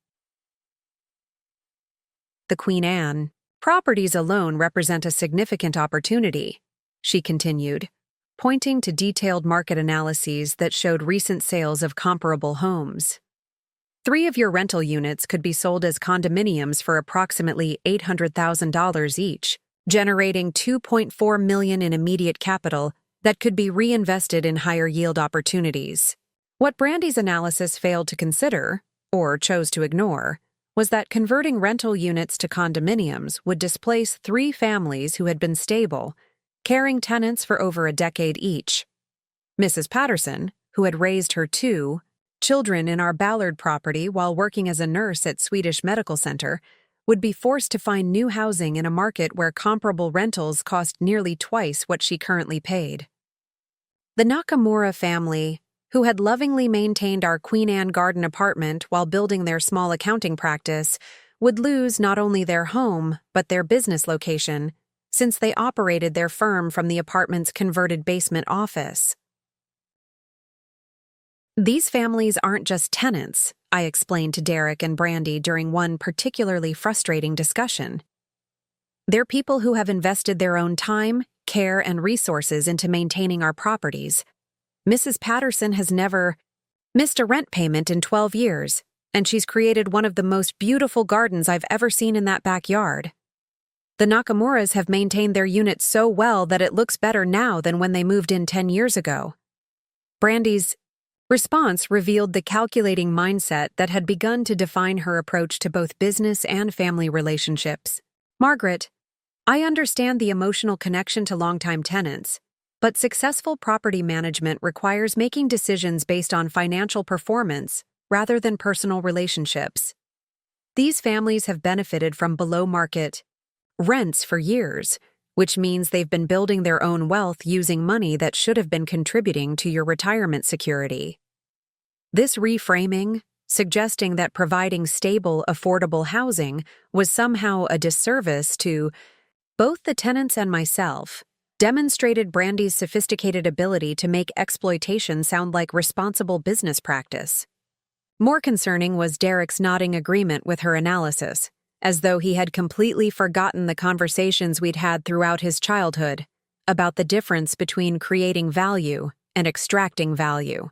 The Queen Anne properties alone represent a significant opportunity, she continued, pointing to detailed market analyses that showed recent sales of comparable homes. 3 of your rental units could be sold as condominiums for approximately $800,000 each, generating $2.4 million in immediate capital that could be reinvested in higher yield opportunities. What Brandy's analysis failed to consider, or chose to ignore, was that converting rental units to condominiums would displace 3 families who had been stable, caring tenants for over a decade each. Mrs. Patterson, who had raised her 2 children in our Ballard property while working as a nurse at Swedish Medical Center, would be forced to find new housing in a market where comparable rentals cost nearly twice what she currently paid. The Nakamura family, who had lovingly maintained our Queen Anne garden apartment while building their small accounting practice, would lose not only their home but their business location, since they operated their firm from the apartment's converted basement office. These families aren't just tenants, I explained to Derek and Brandy during one particularly frustrating discussion. They're people who have invested their own time, care, and resources into maintaining our properties. Mrs. Patterson has never missed a rent payment in 12 years, and she's created one of the most beautiful gardens I've ever seen in that backyard. The Nakamuras have maintained their unit so well that it looks better now than when they moved in 10 years ago. Brandy's response revealed the calculating mindset that had begun to define her approach to both business and family relationships. Margaret, I understand the emotional connection to longtime tenants, but successful property management requires making decisions based on financial performance rather than personal relationships. These families have benefited from below-market rents for years, which means they've been building their own wealth using money that should have been contributing to your retirement security. This reframing, suggesting that providing stable, affordable housing was somehow a disservice to both the tenants and myself, demonstrated Brandy's sophisticated ability to make exploitation sound like responsible business practice. More concerning was Derek's nodding agreement with her analysis, as though he had completely forgotten the conversations we'd had throughout his childhood about the difference between creating value and extracting value.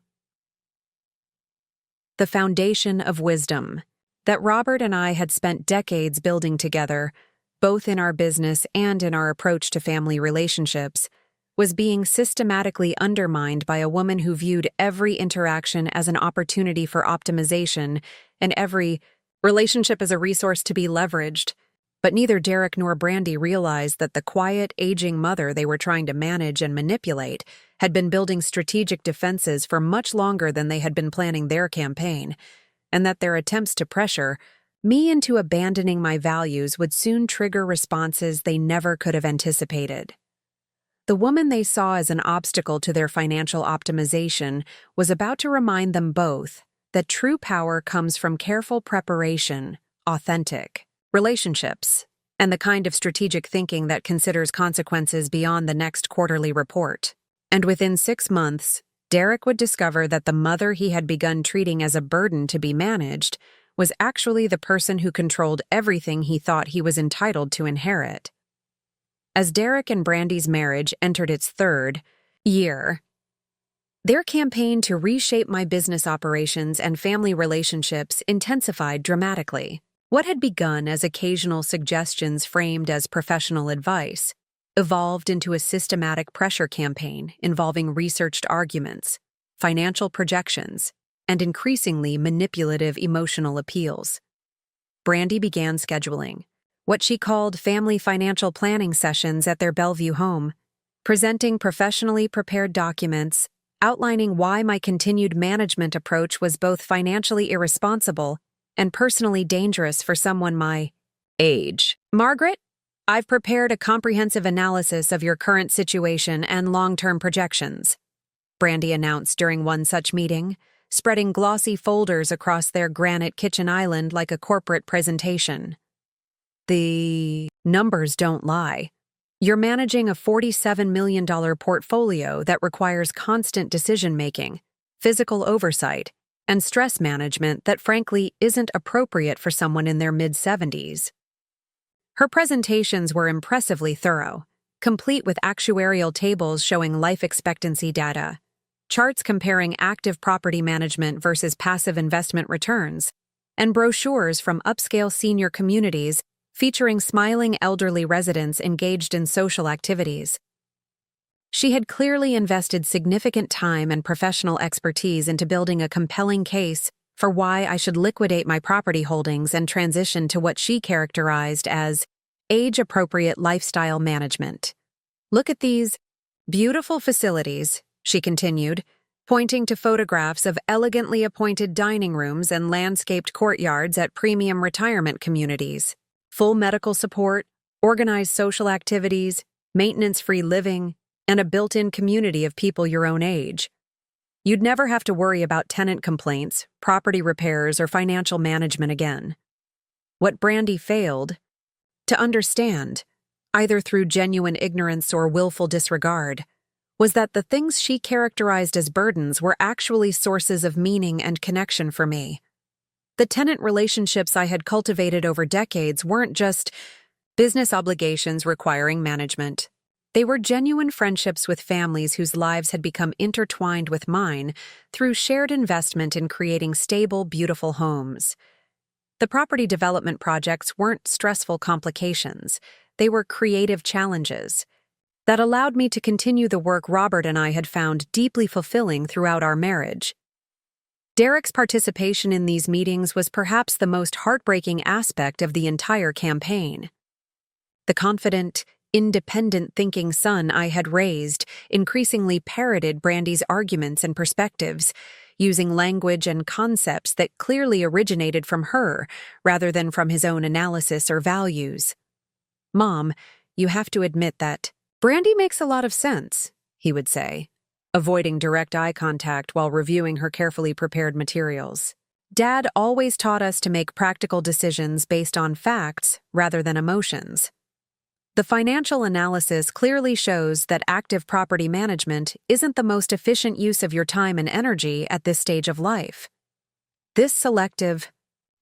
The foundation of wisdom that Robert and I had spent decades building together, both in our business and in our approach to family relationships, was being systematically undermined by a woman who viewed every interaction as an opportunity for optimization and every relationship as a resource to be leveraged. But neither Derek nor Brandy realized that the quiet, aging mother they were trying to manage and manipulate had been building strategic defenses for much longer than they had been planning their campaign, and that their attempts to pressure me into abandoning my values would soon trigger responses they never could have anticipated. The woman they saw as an obstacle to their financial optimization was about to remind them both that true power comes from careful preparation, authentic relationships, and the kind of strategic thinking that considers consequences beyond the next quarterly report. And within 6 months, Derek would discover that the mother he had begun treating as a burden to be managed was actually the person who controlled everything he thought he was entitled to inherit. As Derek and Brandy's marriage entered its 3rd year, their campaign to reshape my business operations and family relationships intensified dramatically. What had begun as occasional suggestions framed as professional advice evolved into a systematic pressure campaign involving researched arguments, financial projections, and increasingly manipulative emotional appeals. Brandy began scheduling what she called family financial planning sessions at their Bellevue home, presenting professionally prepared documents outlining why my continued management approach was both financially irresponsible and personally dangerous for someone my age. Margaret, I've prepared a comprehensive analysis of your current situation and long-term projections, Brandy announced during one such meeting, spreading glossy folders across their granite kitchen island like a corporate presentation. The numbers don't lie. You're managing a $47 million portfolio that requires constant decision-making, physical oversight, and stress management that frankly isn't appropriate for someone in their mid-70s. Her presentations were impressively thorough, complete with actuarial tables showing life expectancy data, charts comparing active property management versus passive investment returns, and brochures from upscale senior communities featuring smiling elderly residents engaged in social activities. She had clearly invested significant time and professional expertise into building a compelling case for why I should liquidate my property holdings and transition to what she characterized as age-appropriate lifestyle management. Look at these beautiful facilities, she continued, pointing to photographs of elegantly appointed dining rooms and landscaped courtyards at premium retirement communities. Full medical support, organized social activities, maintenance-free living, and a built-in community of people your own age. You'd never have to worry about tenant complaints, property repairs, or financial management again. What Brandy failed to understand, either through genuine ignorance or willful disregard, was that the things she characterized as burdens were actually sources of meaning and connection for me. The tenant relationships I had cultivated over decades weren't just business obligations requiring management. They were genuine friendships with families whose lives had become intertwined with mine through shared investment in creating stable, beautiful homes. The property development projects weren't stressful complications. They were creative challenges that allowed me to continue the work Robert and I had found deeply fulfilling throughout our marriage. Derek's participation in these meetings was perhaps the most heartbreaking aspect of the entire campaign. The confident, independent-thinking son I had raised increasingly parroted Brandy's arguments and perspectives, using language and concepts that clearly originated from her rather than from his own analysis or values. "Mom, you have to admit that Brandy makes a lot of sense," he would say, avoiding direct eye contact while reviewing her carefully prepared materials. "Dad always taught us to make practical decisions based on facts rather than emotions. The financial analysis clearly shows that active property management isn't the most efficient use of your time and energy at this stage of life." This selective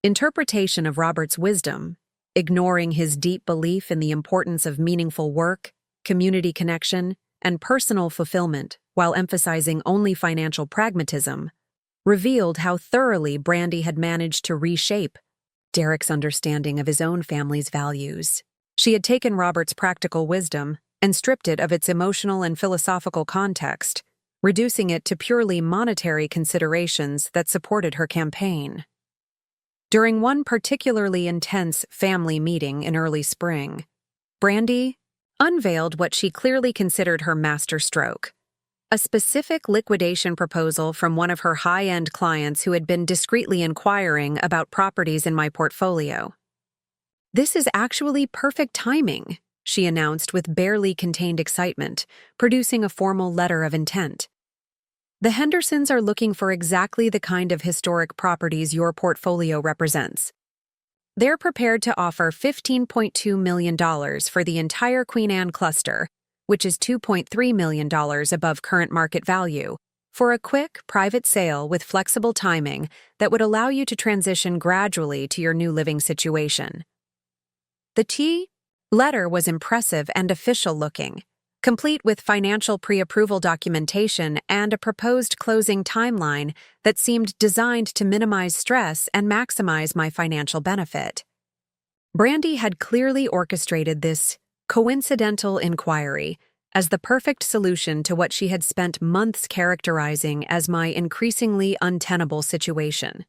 interpretation of Robert's wisdom, ignoring his deep belief in the importance of meaningful work, community connection, and personal fulfillment while emphasizing only financial pragmatism, revealed how thoroughly Brandy had managed to reshape Derek's understanding of his own family's values. She had taken Robert's practical wisdom and stripped it of its emotional and philosophical context, reducing it to purely monetary considerations that supported her campaign. During one particularly intense family meeting in early spring, Brandy unveiled what she clearly considered her masterstroke: a specific liquidation proposal from one of her high-end clients who had been discreetly inquiring about properties in my portfolio. "This is actually perfect timing," she announced with barely contained excitement, producing a formal letter of intent. "The Hendersons are looking for exactly the kind of historic properties your portfolio represents. They're prepared to offer $15.2 million for the entire Queen Anne cluster, which is $2.3 million above current market value, for a quick, private sale with flexible timing that would allow you to transition gradually to your new living situation." The letter was impressive and official-looking, complete with financial pre-approval documentation and a proposed closing timeline that seemed designed to minimize stress and maximize my financial benefit. Brandy had clearly orchestrated this coincidental inquiry as the perfect solution to what she had spent months characterizing as my increasingly untenable situation.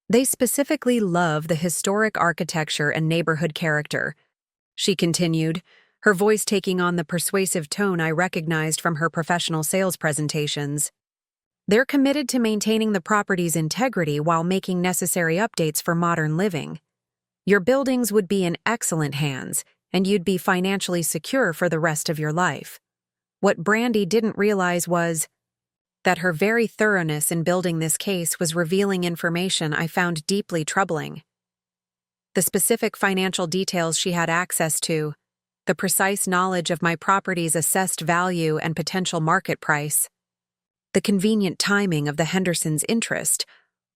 "They specifically love the historic architecture and neighborhood character," she continued, her voice taking on the persuasive tone I recognized from her professional sales presentations. "They're committed to maintaining the property's integrity while making necessary updates for modern living. Your buildings would be in excellent hands, and you'd be financially secure for the rest of your life." What Brandy didn't realize was that her very thoroughness in building this case was revealing information I found deeply troubling. The specific financial details she had access to, the precise knowledge of my property's assessed value and potential market price, the convenient timing of the Hendersons' interest,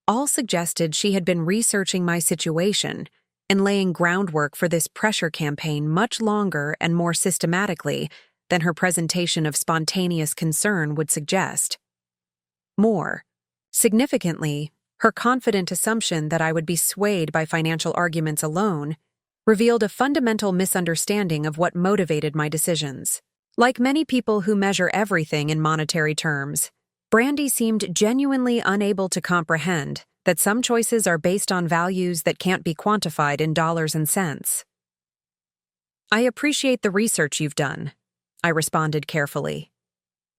all suggested she had been researching my situation and laying groundwork for this pressure campaign much longer and more systematically than her presentation of spontaneous concern would suggest. More significantly, her confident assumption that I would be swayed by financial arguments alone revealed a fundamental misunderstanding of what motivated my decisions. Like many people who measure everything in monetary terms, Brandy seemed genuinely unable to comprehend that some choices are based on values that can't be quantified in dollars and cents. "I appreciate the research you've done," I responded carefully,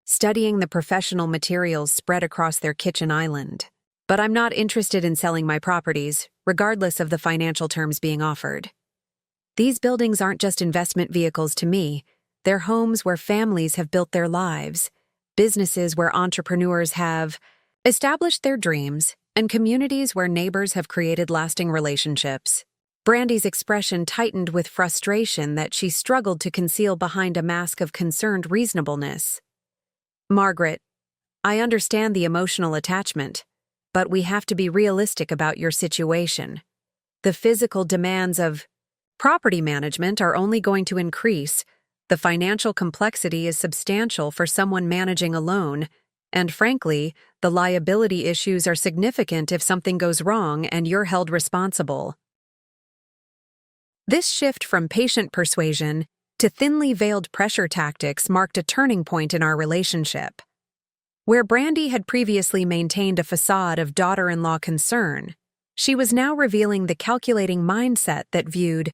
studying the professional materials spread across their kitchen island. "But I'm not interested in selling my properties, regardless of the financial terms being offered. These buildings aren't just investment vehicles to me, They're homes where families have built their lives, businesses where entrepreneurs have established their dreams, and communities where neighbors have created lasting relationships. Brandy's expression tightened with frustration that she struggled to conceal behind a mask of concerned reasonableness. Margaret, I understand the emotional attachment, but we have to be realistic about your situation. The physical demands of property management are only going to increase. The financial complexity is substantial for someone managing alone, and frankly, the liability issues are significant if something goes wrong and you're held responsible. This shift from patient persuasion to thinly veiled pressure tactics marked a turning point in our relationship. Where Brandy had previously maintained a facade of daughter-in-law concern, she was now revealing the calculating mindset that viewed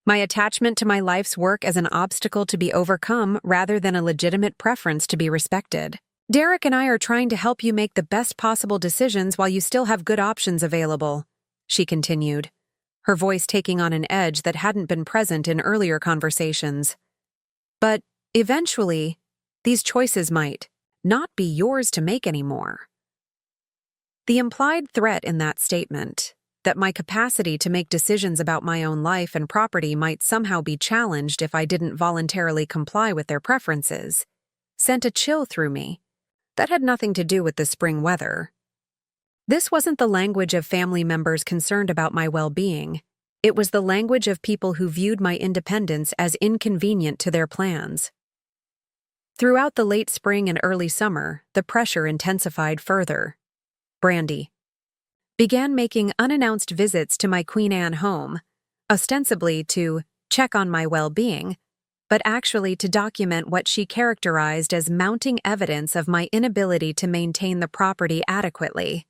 my attachment to my life's work as an obstacle to be overcome rather than a legitimate preference to be respected. Derek and I are trying to help you make the best possible decisions while you still have good options available, she continued, her voice taking on an edge that hadn't been present in earlier conversations. But, eventually, these choices might not be yours to make anymore. The implied threat in that statement, that my capacity to make decisions about my own life and property might somehow be challenged if I didn't voluntarily comply with their preferences, sent a chill through me. That had nothing to do with the spring weather. This wasn't the language of family members concerned about my well-being. It was the language of people who viewed my independence as inconvenient to their plans. Throughout the late spring and early summer, the pressure intensified further. Brandy began making unannounced visits to my Queen Anne home, ostensibly to check on my well-being, but actually to document what she characterized as mounting evidence of my inability to maintain the property adequately.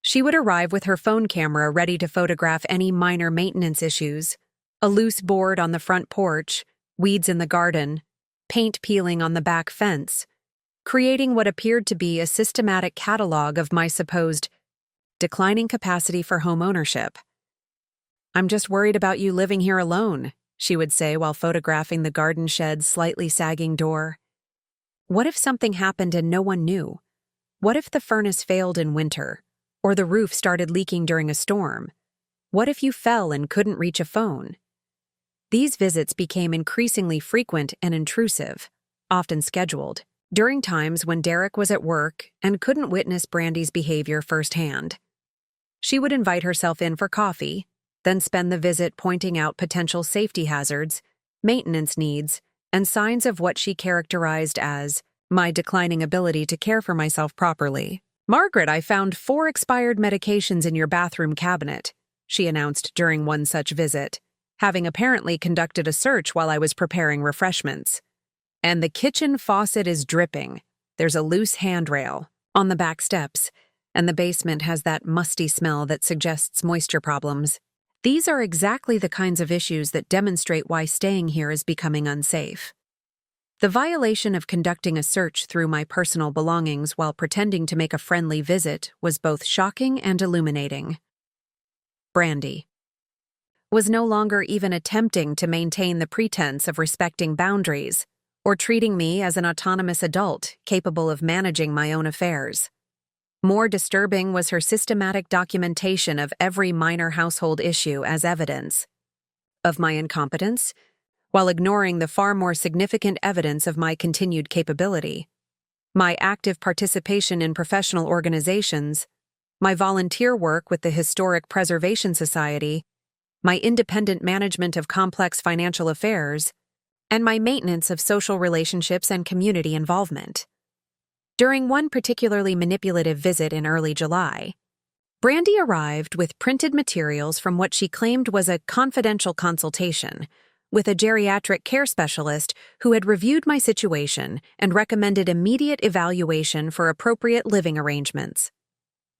She would arrive with her phone camera ready to photograph any minor maintenance issues, a loose board on the front porch, weeds in the garden, paint peeling on the back fence, creating what appeared to be a systematic catalog of my supposed declining capacity for home ownership. "I'm just worried about you living here alone," she would say while photographing the garden shed's slightly sagging door. "What if something happened and no one knew? What if the furnace failed in winter, or the roof started leaking during a storm? What if you fell and couldn't reach a phone?" These visits became increasingly frequent and intrusive, often scheduled, during times when Derek was at work and couldn't witness Brandy's behavior firsthand. She would invite herself in for coffee, then spend the visit pointing out potential safety hazards, maintenance needs, and signs of what she characterized as my declining ability to care for myself properly. "Margaret, I found 4 expired medications in your bathroom cabinet," she announced during one such visit, having apparently conducted a search while I was preparing refreshments. "And the kitchen faucet is dripping. There's a loose handrail on the back steps, and the basement has that musty smell that suggests moisture problems. These are exactly the kinds of issues that demonstrate why staying here is becoming unsafe." The violation of conducting a search through my personal belongings while pretending to make a friendly visit was both shocking and illuminating. Brandy was no longer even attempting to maintain the pretense of respecting boundaries or treating me as an autonomous adult capable of managing my own affairs. More disturbing was her systematic documentation of every minor household issue as evidence of my incompetence, while ignoring the far more significant evidence of my continued capability. My active participation in professional organizations, my volunteer work with the Historic Preservation Society, my independent management of complex financial affairs, and my maintenance of social relationships and community involvement. During one particularly manipulative visit in early July, Brandy arrived with printed materials from what she claimed was a confidential consultation with a geriatric care specialist who had reviewed my situation and recommended immediate evaluation for appropriate living arrangements.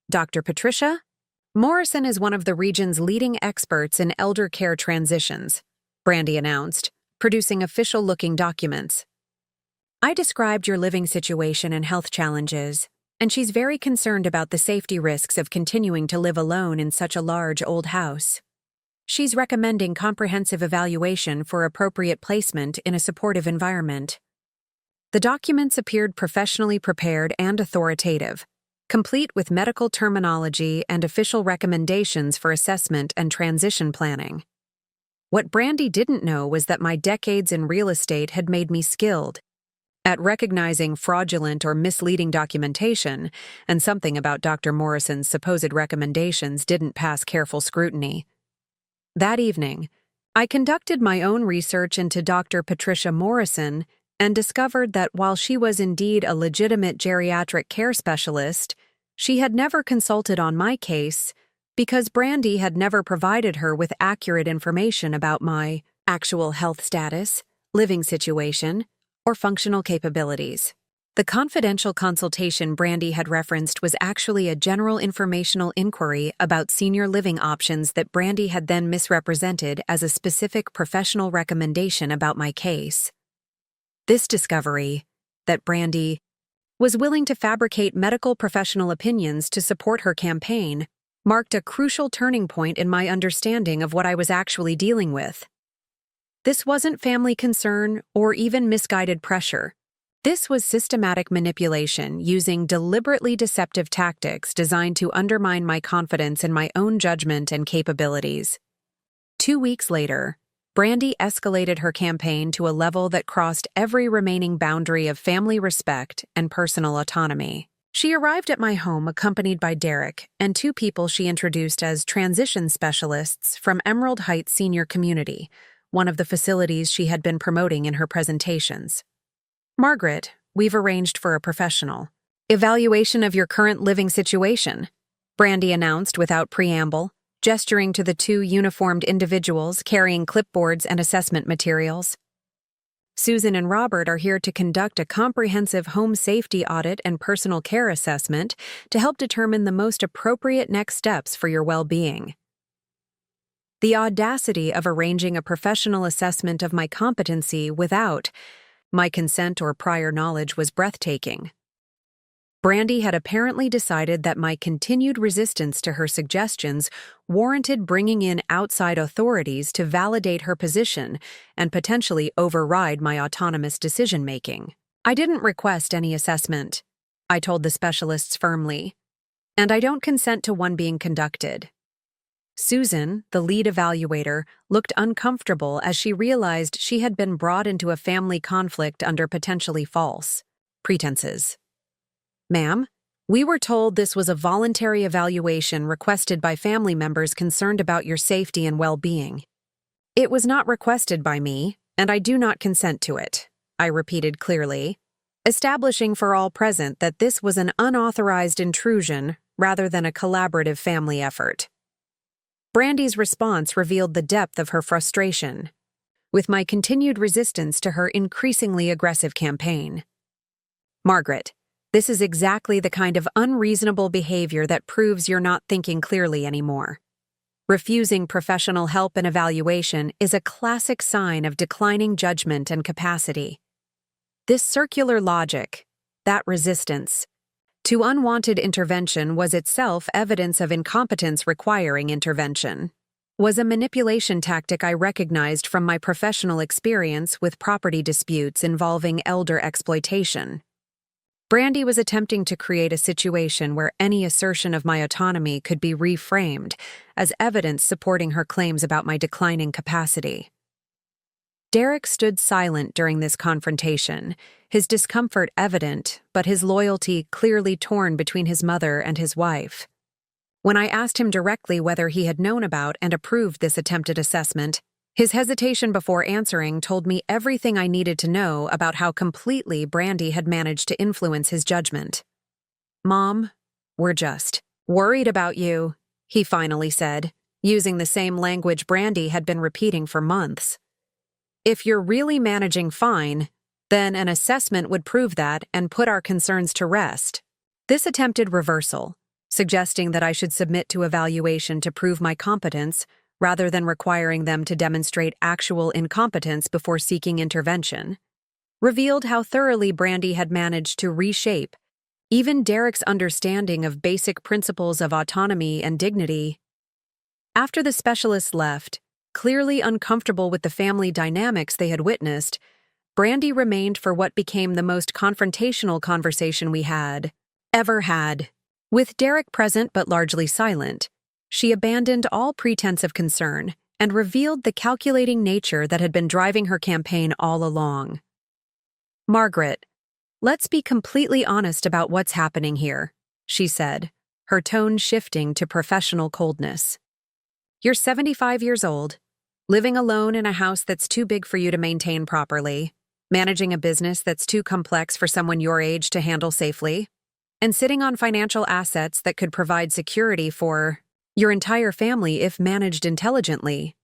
Dr. Patricia Morrison is one of the region's leading experts in elder care transitions, Brandy announced, producing official-looking documents. "I described your living situation and health challenges, and she's very concerned about the safety risks of continuing to live alone in such a large old house. She's recommending comprehensive evaluation for appropriate placement in a supportive environment. The documents appeared professionally prepared and authoritative, complete with medical terminology and official recommendations for assessment and transition planning. What Brandy didn't know was that my decades in real estate had made me skilled at recognizing fraudulent or misleading documentation, and something about Dr. Morrison's supposed recommendations didn't pass careful scrutiny. That evening, I conducted my own research into Dr. Patricia Morrison and discovered that while she was indeed a legitimate geriatric care specialist, she had never consulted on my case because Brandy had never provided her with accurate information about my actual health status, living situation, or functional capabilities. The confidential consultation Brandy had referenced was actually a general informational inquiry about senior living options that Brandy had then misrepresented as a specific professional recommendation about my case. This discovery, that Brandy was willing to fabricate medical professional opinions to support her campaign, marked a crucial turning point in my understanding of what I was actually dealing with. This wasn't family concern or even misguided pressure. This was systematic manipulation using deliberately deceptive tactics designed to undermine my confidence in my own judgment and capabilities. 2 weeks later, Brandy escalated her campaign to a level that crossed every remaining boundary of family respect and personal autonomy. She arrived at my home accompanied by Derek and 2 people she introduced as transition specialists from Emerald Heights Senior Community, one of the facilities she had been promoting in her presentations. "Margaret, we've arranged for a professional evaluation of your current living situation," Brandy announced without preamble, gesturing to the 2 uniformed individuals carrying clipboards and assessment materials. "Susan and Robert are here to conduct a comprehensive home safety audit and personal care assessment to help determine the most appropriate next steps for your well-being." The audacity of arranging a professional assessment of my competency without my consent or prior knowledge was breathtaking. Brandy had apparently decided that my continued resistance to her suggestions warranted bringing in outside authorities to validate her position and potentially override my autonomous decision-making. "I didn't request any assessment," I told the specialists firmly, "and I don't consent to one being conducted." Susan, the lead evaluator, looked uncomfortable as she realized she had been brought into a family conflict under potentially false pretenses. "Ma'am, we were told this was a voluntary evaluation requested by family members concerned about your safety and well-being." "It was not requested by me, and I do not consent to it," I repeated clearly, establishing for all present that this was an unauthorized intrusion rather than a collaborative family effort. Brandy's response revealed the depth of her frustration with my continued resistance to her increasingly aggressive campaign. "Margaret, this is exactly the kind of unreasonable behavior that proves you're not thinking clearly anymore. Refusing professional help and evaluation is a classic sign of declining judgment and capacity. This circular logic, that resistance to unwanted intervention was itself evidence of incompetence requiring intervention, was a manipulation tactic I recognized from my professional experience with property disputes involving elder exploitation. Brandy was attempting to create a situation where any assertion of my autonomy could be reframed as evidence supporting her claims about my declining capacity. Derek stood silent during this confrontation, his discomfort evident, but his loyalty clearly torn between his mother and his wife. When I asked him directly whether he had known about and approved this attempted assessment, his hesitation before answering told me everything I needed to know about how completely Brandy had managed to influence his judgment. "Mom, we're just worried about you," he finally said, using the same language Brandy had been repeating for months. "If you're really managing fine, then an assessment would prove that and put our concerns to rest." This attempted reversal, suggesting that I should submit to evaluation to prove my competence rather than requiring them to demonstrate actual incompetence before seeking intervention, revealed how thoroughly Brandy had managed to reshape even Derek's understanding of basic principles of autonomy and dignity. After the specialists left, clearly uncomfortable with the family dynamics they had witnessed, Brandy remained for what became the most confrontational conversation we had ever had. With Derek present but largely silent, she abandoned all pretense of concern and revealed the calculating nature that had been driving her campaign all along. "Margaret, let's be completely honest about what's happening here," she said, her tone shifting to professional coldness. "You're 75 years old, living alone in a house that's too big for you to maintain properly, managing a business that's too complex for someone your age to handle safely, and sitting on financial assets that could provide security for your entire family if managed intelligently."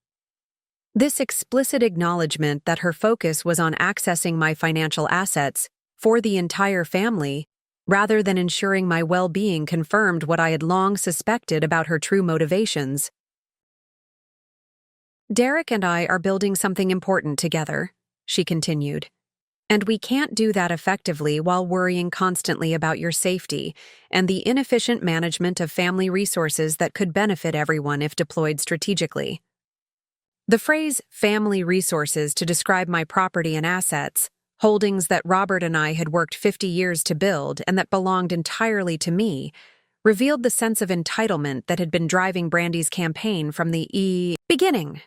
This explicit acknowledgement that her focus was on accessing my financial assets for the entire family, rather than ensuring my well-being, confirmed what I had long suspected about her true motivations. "Derek and I are building something important together," she continued, "and we can't do that effectively while worrying constantly about your safety and the inefficient management of family resources that could benefit everyone if deployed strategically." The phrase "family resources" to describe my property and assets, holdings that Robert and I had worked 50 years to build and that belonged entirely to me, revealed the sense of entitlement that had been driving Brandy's campaign from the beginning.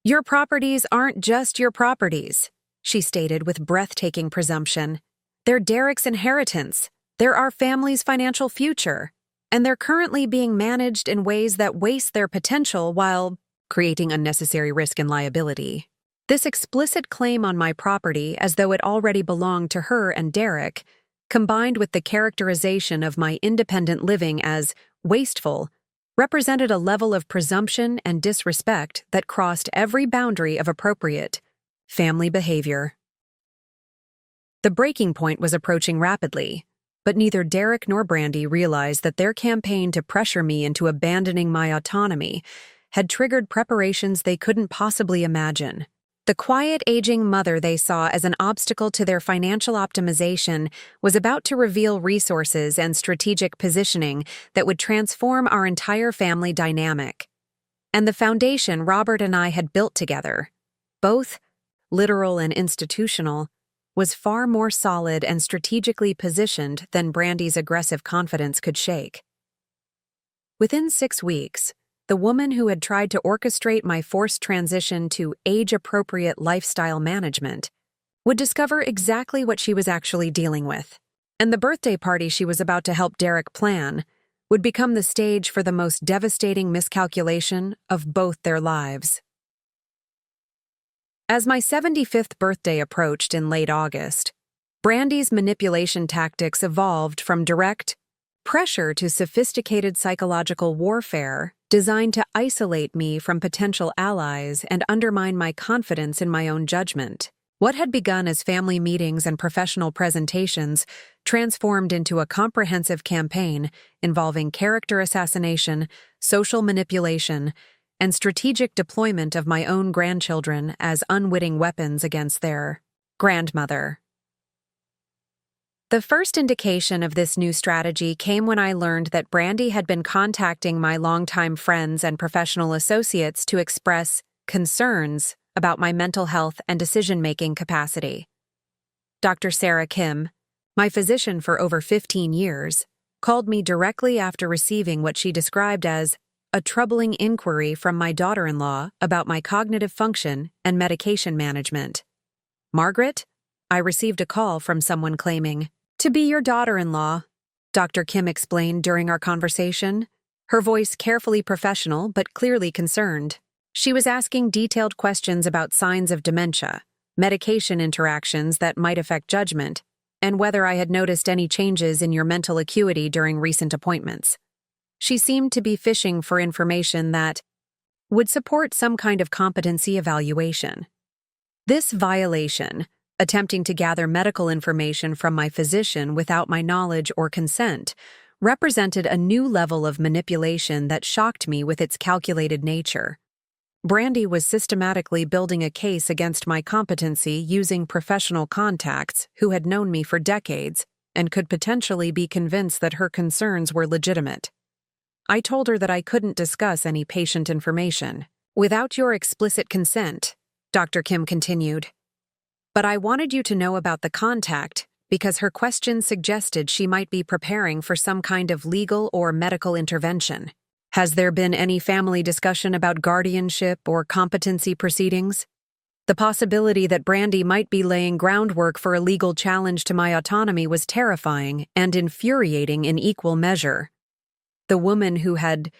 "Your properties aren't just your properties," she stated with breathtaking presumption. "They're Derek's inheritance. They're our family's financial future. And they're currently being managed in ways that waste their potential while creating unnecessary risk and liability." This explicit claim on my property, as though it already belonged to her and Derek, combined with the characterization of my independent living as wasteful, represented a level of presumption and disrespect that crossed every boundary of appropriate family behavior. The breaking point was approaching rapidly, but neither Derek nor Brandy realized that their campaign to pressure me into abandoning my autonomy had triggered preparations they couldn't possibly imagine. The quiet, aging mother they saw as an obstacle to their financial optimization was about to reveal resources and strategic positioning that would transform our entire family dynamic. And the foundation Robert and I had built together, both literal and institutional, was far more solid and strategically positioned than Brandy's aggressive confidence could shake. Within 6 weeks, the woman who had tried to orchestrate my forced transition to age-appropriate lifestyle management would discover exactly what she was actually dealing with, and the birthday party she was about to help Derek plan would become the stage for the most devastating miscalculation of both their lives. As my 75th birthday approached in late August, Brandy's manipulation tactics evolved from direct pressure to sophisticated psychological warfare designed to isolate me from potential allies and undermine my confidence in my own judgment. What had begun as family meetings and professional presentations transformed into a comprehensive campaign involving character assassination, social manipulation, and strategic deployment of my own grandchildren as unwitting weapons against their grandmother. The first indication of this new strategy came when I learned that Brandy had been contacting my longtime friends and professional associates to express concerns about my mental health and decision-making capacity. Dr. Sarah Kim, my physician for over 15 years, called me directly after receiving what she described as a troubling inquiry from my daughter-in-law about my cognitive function and medication management. "Margaret," I received a call from someone claiming to be your daughter-in-law, Dr. Kim explained during our conversation, her voice carefully professional but clearly concerned. She was asking detailed questions about signs of dementia, medication interactions that might affect judgment, and whether I had noticed any changes in your mental acuity during recent appointments. She seemed to be fishing for information that would support some kind of competency evaluation. This violation, attempting to gather medical information from my physician without my knowledge or consent, represented a new level of manipulation that shocked me with its calculated nature. Brandy was systematically building a case against my competency using professional contacts who had known me for decades and could potentially be convinced that her concerns were legitimate. I told her that I couldn't discuss any patient information. Without your explicit consent, Dr. Kim continued. But I wanted you to know about the contact because her question suggested she might be preparing for some kind of legal or medical intervention. Has there been any family discussion about guardianship or competency proceedings? The possibility that Brandy might be laying groundwork for a legal challenge to my autonomy was terrifying and infuriating in equal measure. The woman who had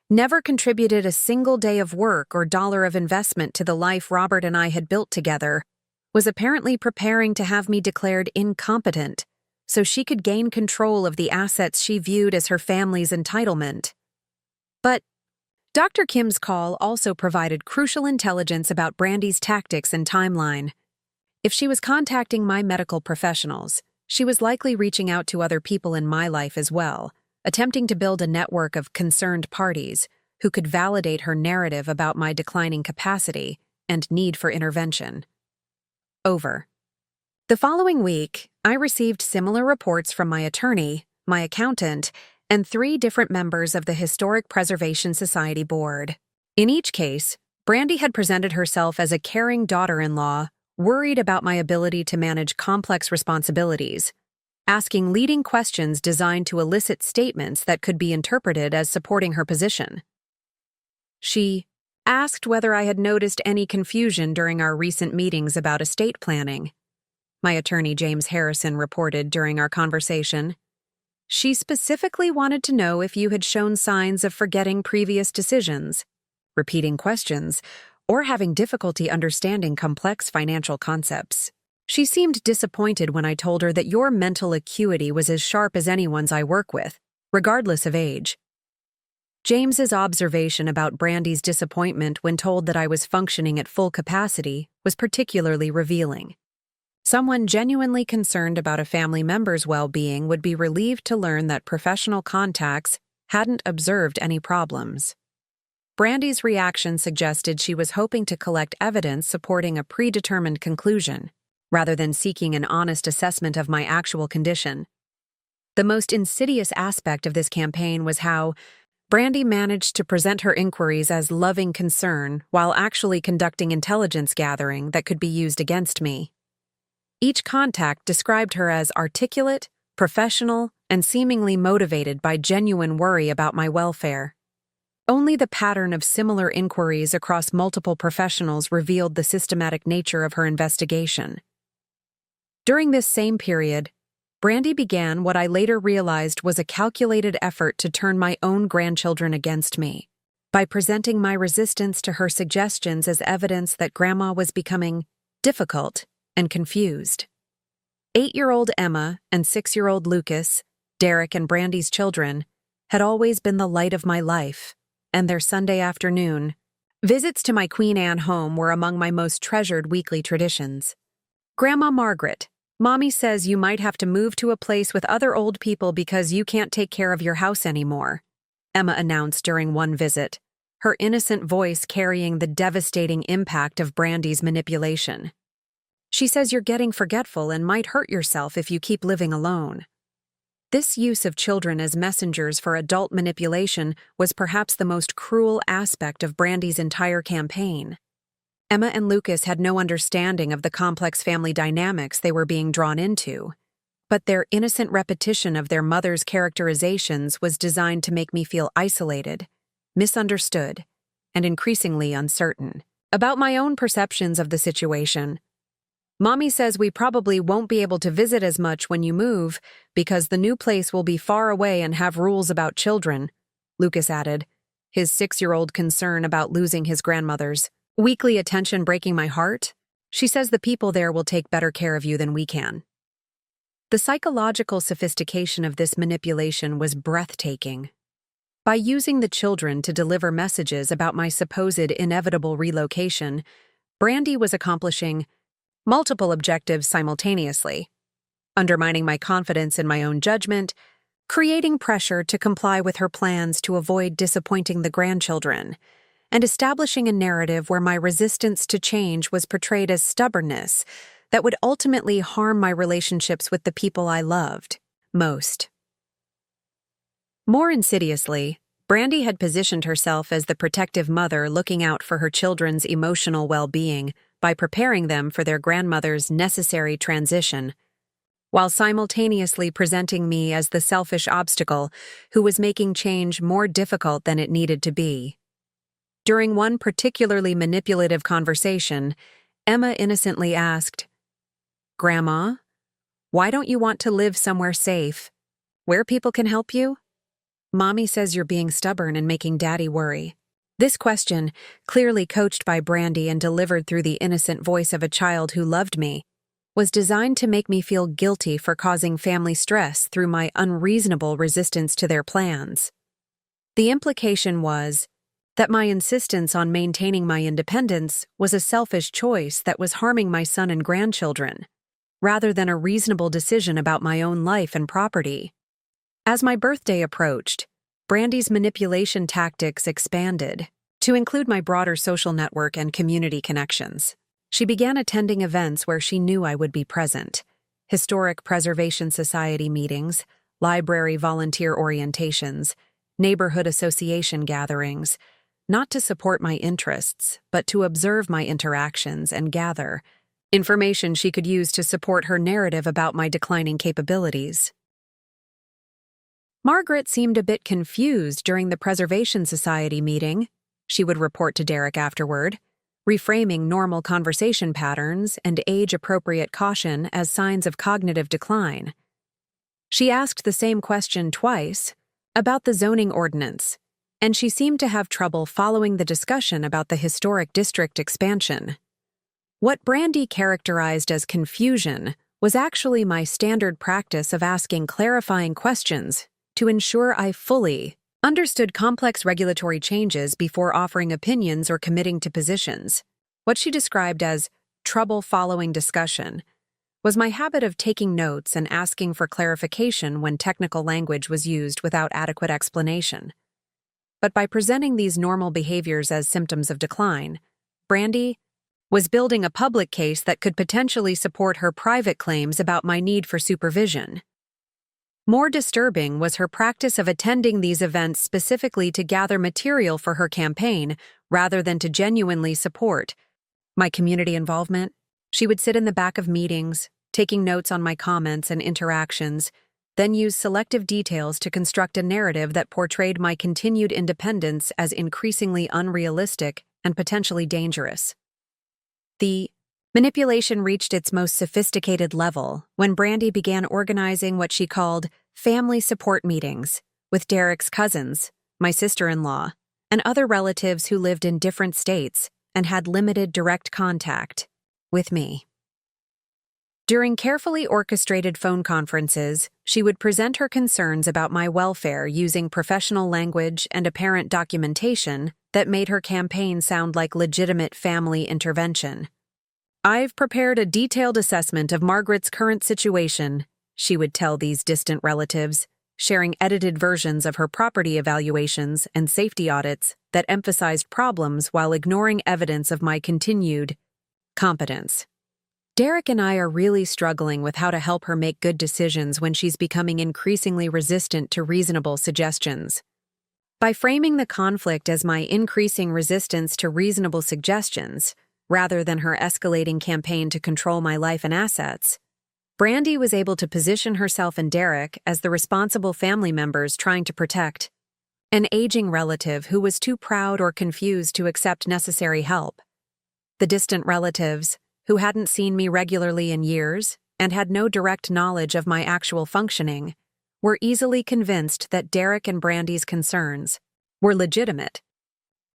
never contributed a single day of work or dollar of investment to the life Robert and I had built together was apparently preparing to have me declared incompetent so she could gain control of the assets she viewed as her family's entitlement. But Dr. Kim's call also provided crucial intelligence about Brandy's tactics and timeline. If she was contacting my medical professionals, she was likely reaching out to other people in my life as well, attempting to build a network of concerned parties who could validate her narrative about my declining capacity and need for intervention. Over. The following week, I received similar reports from my attorney, my accountant, and 3 different members of the Historic Preservation Society board. In each case, Brandy had presented herself as a caring daughter-in-law, worried about my ability to manage complex responsibilities, asking leading questions designed to elicit statements that could be interpreted as supporting her position. She asked whether I had noticed any confusion during our recent meetings about estate planning. My attorney James Harrison reported during our conversation. She specifically wanted to know if you had shown signs of forgetting previous decisions, repeating questions, or having difficulty understanding complex financial concepts. She seemed disappointed when I told her that your mental acuity was as sharp as anyone's I work with, regardless of age. James's observation about Brandy's disappointment when told that I was functioning at full capacity was particularly revealing. Someone genuinely concerned about a family member's well-being would be relieved to learn that professional contacts hadn't observed any problems. Brandy's reaction suggested she was hoping to collect evidence supporting a predetermined conclusion, rather than seeking an honest assessment of my actual condition. The most insidious aspect of this campaign was how Brandy managed to present her inquiries as loving concern while actually conducting intelligence gathering that could be used against me. Each contact described her as articulate, professional, and seemingly motivated by genuine worry about my welfare. Only the pattern of similar inquiries across multiple professionals revealed the systematic nature of her investigation. During this same period, Brandy began what I later realized was a calculated effort to turn my own grandchildren against me, by presenting my resistance to her suggestions as evidence that Grandma was becoming difficult and confused. 8-year-old Emma and 6-year-old Lucas, Derek and Brandy's children, had always been the light of my life, and their Sunday afternoon visits to my Queen Anne home were among my most treasured weekly traditions. Grandma Margaret, Mommy says you might have to move to a place with other old people because you can't take care of your house anymore, Emma announced during one visit, her innocent voice carrying the devastating impact of Brandy's manipulation. She says you're getting forgetful and might hurt yourself if you keep living alone. This use of children as messengers for adult manipulation was perhaps the most cruel aspect of Brandy's entire campaign. Emma and Lucas had no understanding of the complex family dynamics they were being drawn into, but their innocent repetition of their mother's characterizations was designed to make me feel isolated, misunderstood, and increasingly uncertain about my own perceptions of the situation. Mommy says we probably won't be able to visit as much when you move because the new place will be far away and have rules about children, Lucas added, his 6-year-old concern about losing his grandmother's weekly attention breaking my heart. She says the people there will take better care of you than we can. The psychological sophistication of this manipulation was breathtaking. By using the children to deliver messages about my supposed inevitable relocation, Brandy was accomplishing multiple objectives simultaneously, undermining my confidence in my own judgment, creating pressure to comply with her plans to avoid disappointing the grandchildren, and establishing a narrative where my resistance to change was portrayed as stubbornness that would ultimately harm my relationships with the people I loved most. More insidiously, Brandy had positioned herself as the protective mother looking out for her children's emotional well-being by preparing them for their grandmother's necessary transition, while simultaneously presenting me as the selfish obstacle who was making change more difficult than it needed to be. During one particularly manipulative conversation, Emma innocently asked, "Grandma, why don't you want to live somewhere safe, where people can help you? Mommy says you're being stubborn and making Daddy worry." This question, clearly coached by Brandy and delivered through the innocent voice of a child who loved me, was designed to make me feel guilty for causing family stress through my unreasonable resistance to their plans. The implication was that my insistence on maintaining my independence was a selfish choice that was harming my son and grandchildren, rather than a reasonable decision about my own life and property. As my birthday approached, Brandy's manipulation tactics expanded to include my broader social network and community connections. She began attending events where she knew I would be present: historic preservation society meetings, library volunteer orientations, neighborhood association gatherings, not to support my interests, but to observe my interactions and gather information she could use to support her narrative about my declining capabilities. Margaret seemed a bit confused during the Preservation Society meeting, she would report to Derek afterward, reframing normal conversation patterns and age-appropriate caution as signs of cognitive decline. She asked the same question twice, about the zoning ordinance, and she seemed to have trouble following the discussion about the historic district expansion. What Brandy characterized as confusion was actually my standard practice of asking clarifying questions to ensure I fully understood complex regulatory changes before offering opinions or committing to positions. What she described as trouble following discussion was my habit of taking notes and asking for clarification when technical language was used without adequate explanation. But by presenting these normal behaviors as symptoms of decline, Brandy was building a public case that could potentially support her private claims about my need for supervision. More disturbing was her practice of attending these events specifically to gather material for her campaign rather than to genuinely support my community involvement. She would sit in the back of meetings, taking notes on my comments and interactions, then use selective details to construct a narrative that portrayed my continued independence as increasingly unrealistic and potentially dangerous. The manipulation reached its most sophisticated level when Brandy began organizing what she called family support meetings with Derek's cousins, my sister-in-law, and other relatives who lived in different states and had limited direct contact with me. During carefully orchestrated phone conferences, she would present her concerns about my welfare using professional language and apparent documentation that made her campaign sound like legitimate family intervention. "I've prepared a detailed assessment of Margaret's current situation," she would tell these distant relatives, sharing edited versions of her property evaluations and safety audits that emphasized problems while ignoring evidence of my continued competence. Derek and I are really struggling with how to help her make good decisions when she's becoming increasingly resistant to reasonable suggestions. By framing the conflict as my increasing resistance to reasonable suggestions, rather than her escalating campaign to control my life and assets, Brandy was able to position herself and Derek as the responsible family members trying to protect an aging relative who was too proud or confused to accept necessary help. The distant relatives, who hadn't seen me regularly in years and had no direct knowledge of my actual functioning, were easily convinced that Derek and Brandy's concerns were legitimate.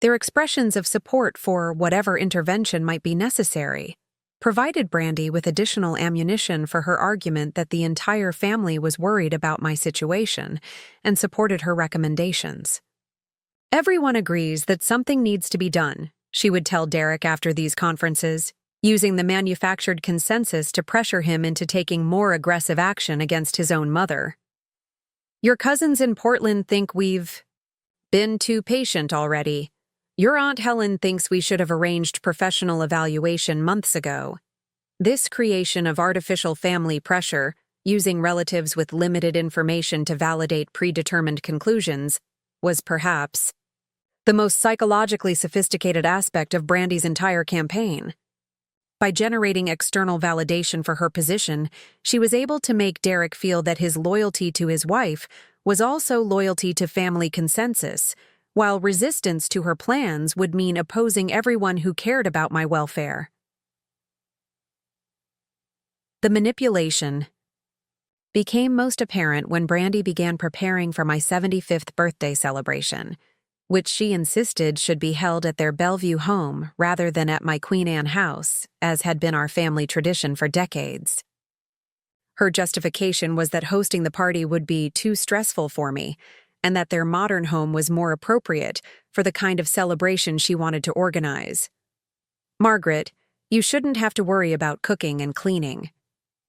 Their expressions of support for whatever intervention might be necessary provided Brandy with additional ammunition for her argument that the entire family was worried about my situation and supported her recommendations. "Everyone agrees that something needs to be done," she would tell Derek after these conferences, using the manufactured consensus to pressure him into taking more aggressive action against his own mother. "Your cousins in Portland think we've been too patient already. Your Aunt Helen thinks we should have arranged professional evaluation months ago." This creation of artificial family pressure, using relatives with limited information to validate predetermined conclusions, was perhaps the most psychologically sophisticated aspect of Brandy's entire campaign. By generating external validation for her position, she was able to make Derek feel that his loyalty to his wife was also loyalty to family consensus, while resistance to her plans would mean opposing everyone who cared about my welfare. The manipulation became most apparent when Brandy began preparing for my 75th birthday celebration, which she insisted should be held at their Bellevue home rather than at my Queen Anne house, as had been our family tradition for decades. Her justification was that hosting the party would be too stressful for me, and that their modern home was more appropriate for the kind of celebration she wanted to organize. "Margaret, you shouldn't have to worry about cooking and cleaning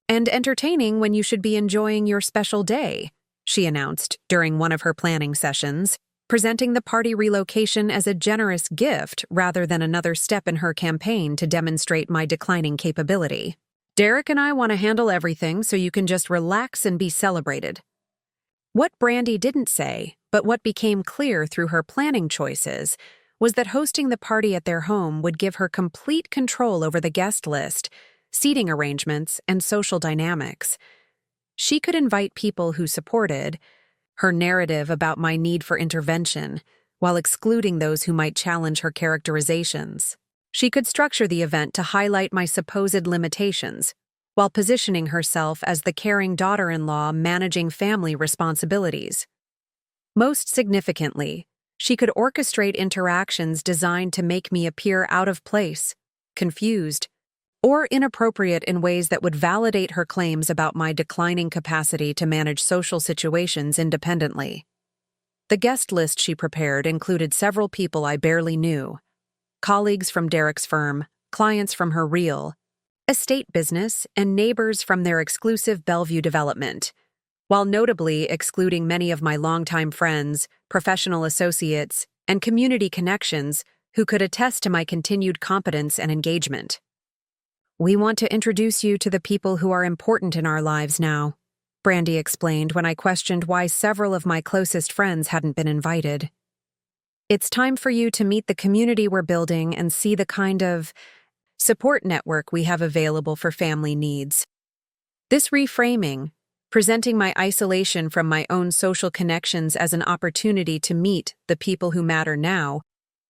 and entertaining when you should be enjoying your special day," she announced during one of her planning sessions, presenting the party relocation as a generous gift rather than another step in her campaign to demonstrate my declining capability. "Derek and I want to handle everything so you can just relax and be celebrated." What Brandy didn't say, but what became clear through her planning choices, was that hosting the party at their home would give her complete control over the guest list, seating arrangements, and social dynamics. She could invite people who supported her narrative about my need for intervention, while excluding those who might challenge her characterizations. She could structure the event to highlight my supposed limitations, while positioning herself as the caring daughter-in-law managing family responsibilities. Most significantly, she could orchestrate interactions designed to make me appear out of place, confused, or inappropriate in ways that would validate her claims about my declining capacity to manage social situations independently. The guest list she prepared included several people I barely knew: colleagues from Derek's firm, clients from her real estate business, and neighbors from their exclusive Bellevue development, while notably excluding many of my longtime friends, professional associates, and community connections who could attest to my continued competence and engagement. "We want to introduce you to the people who are important in our lives now," Brandy explained when I questioned why several of my closest friends hadn't been invited. "It's time for you to meet the community we're building and see the kind of support network we have available for family needs." This reframing, presenting my isolation from my own social connections as an opportunity to meet the people who matter now,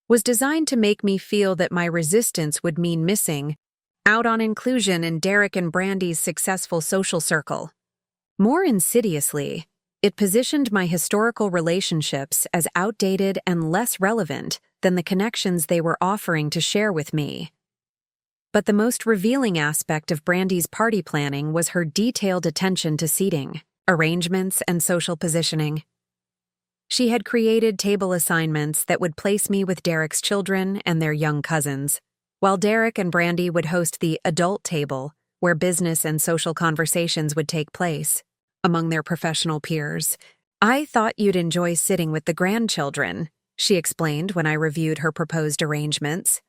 was designed to make me feel that my resistance would mean missing out on inclusion in Derek and Brandy's successful social circle. More insidiously, it positioned my historical relationships as outdated and less relevant than the connections they were offering to share with me. But the most revealing aspect of Brandy's party planning was her detailed attention to seating, arrangements, and social positioning. She had created table assignments that would place me with Derek's children and their young cousins, while Derek and Brandy would host the adult table, where business and social conversations would take place among their professional peers. "I thought you'd enjoy sitting with the grandchildren," she explained when I reviewed her proposed arrangements.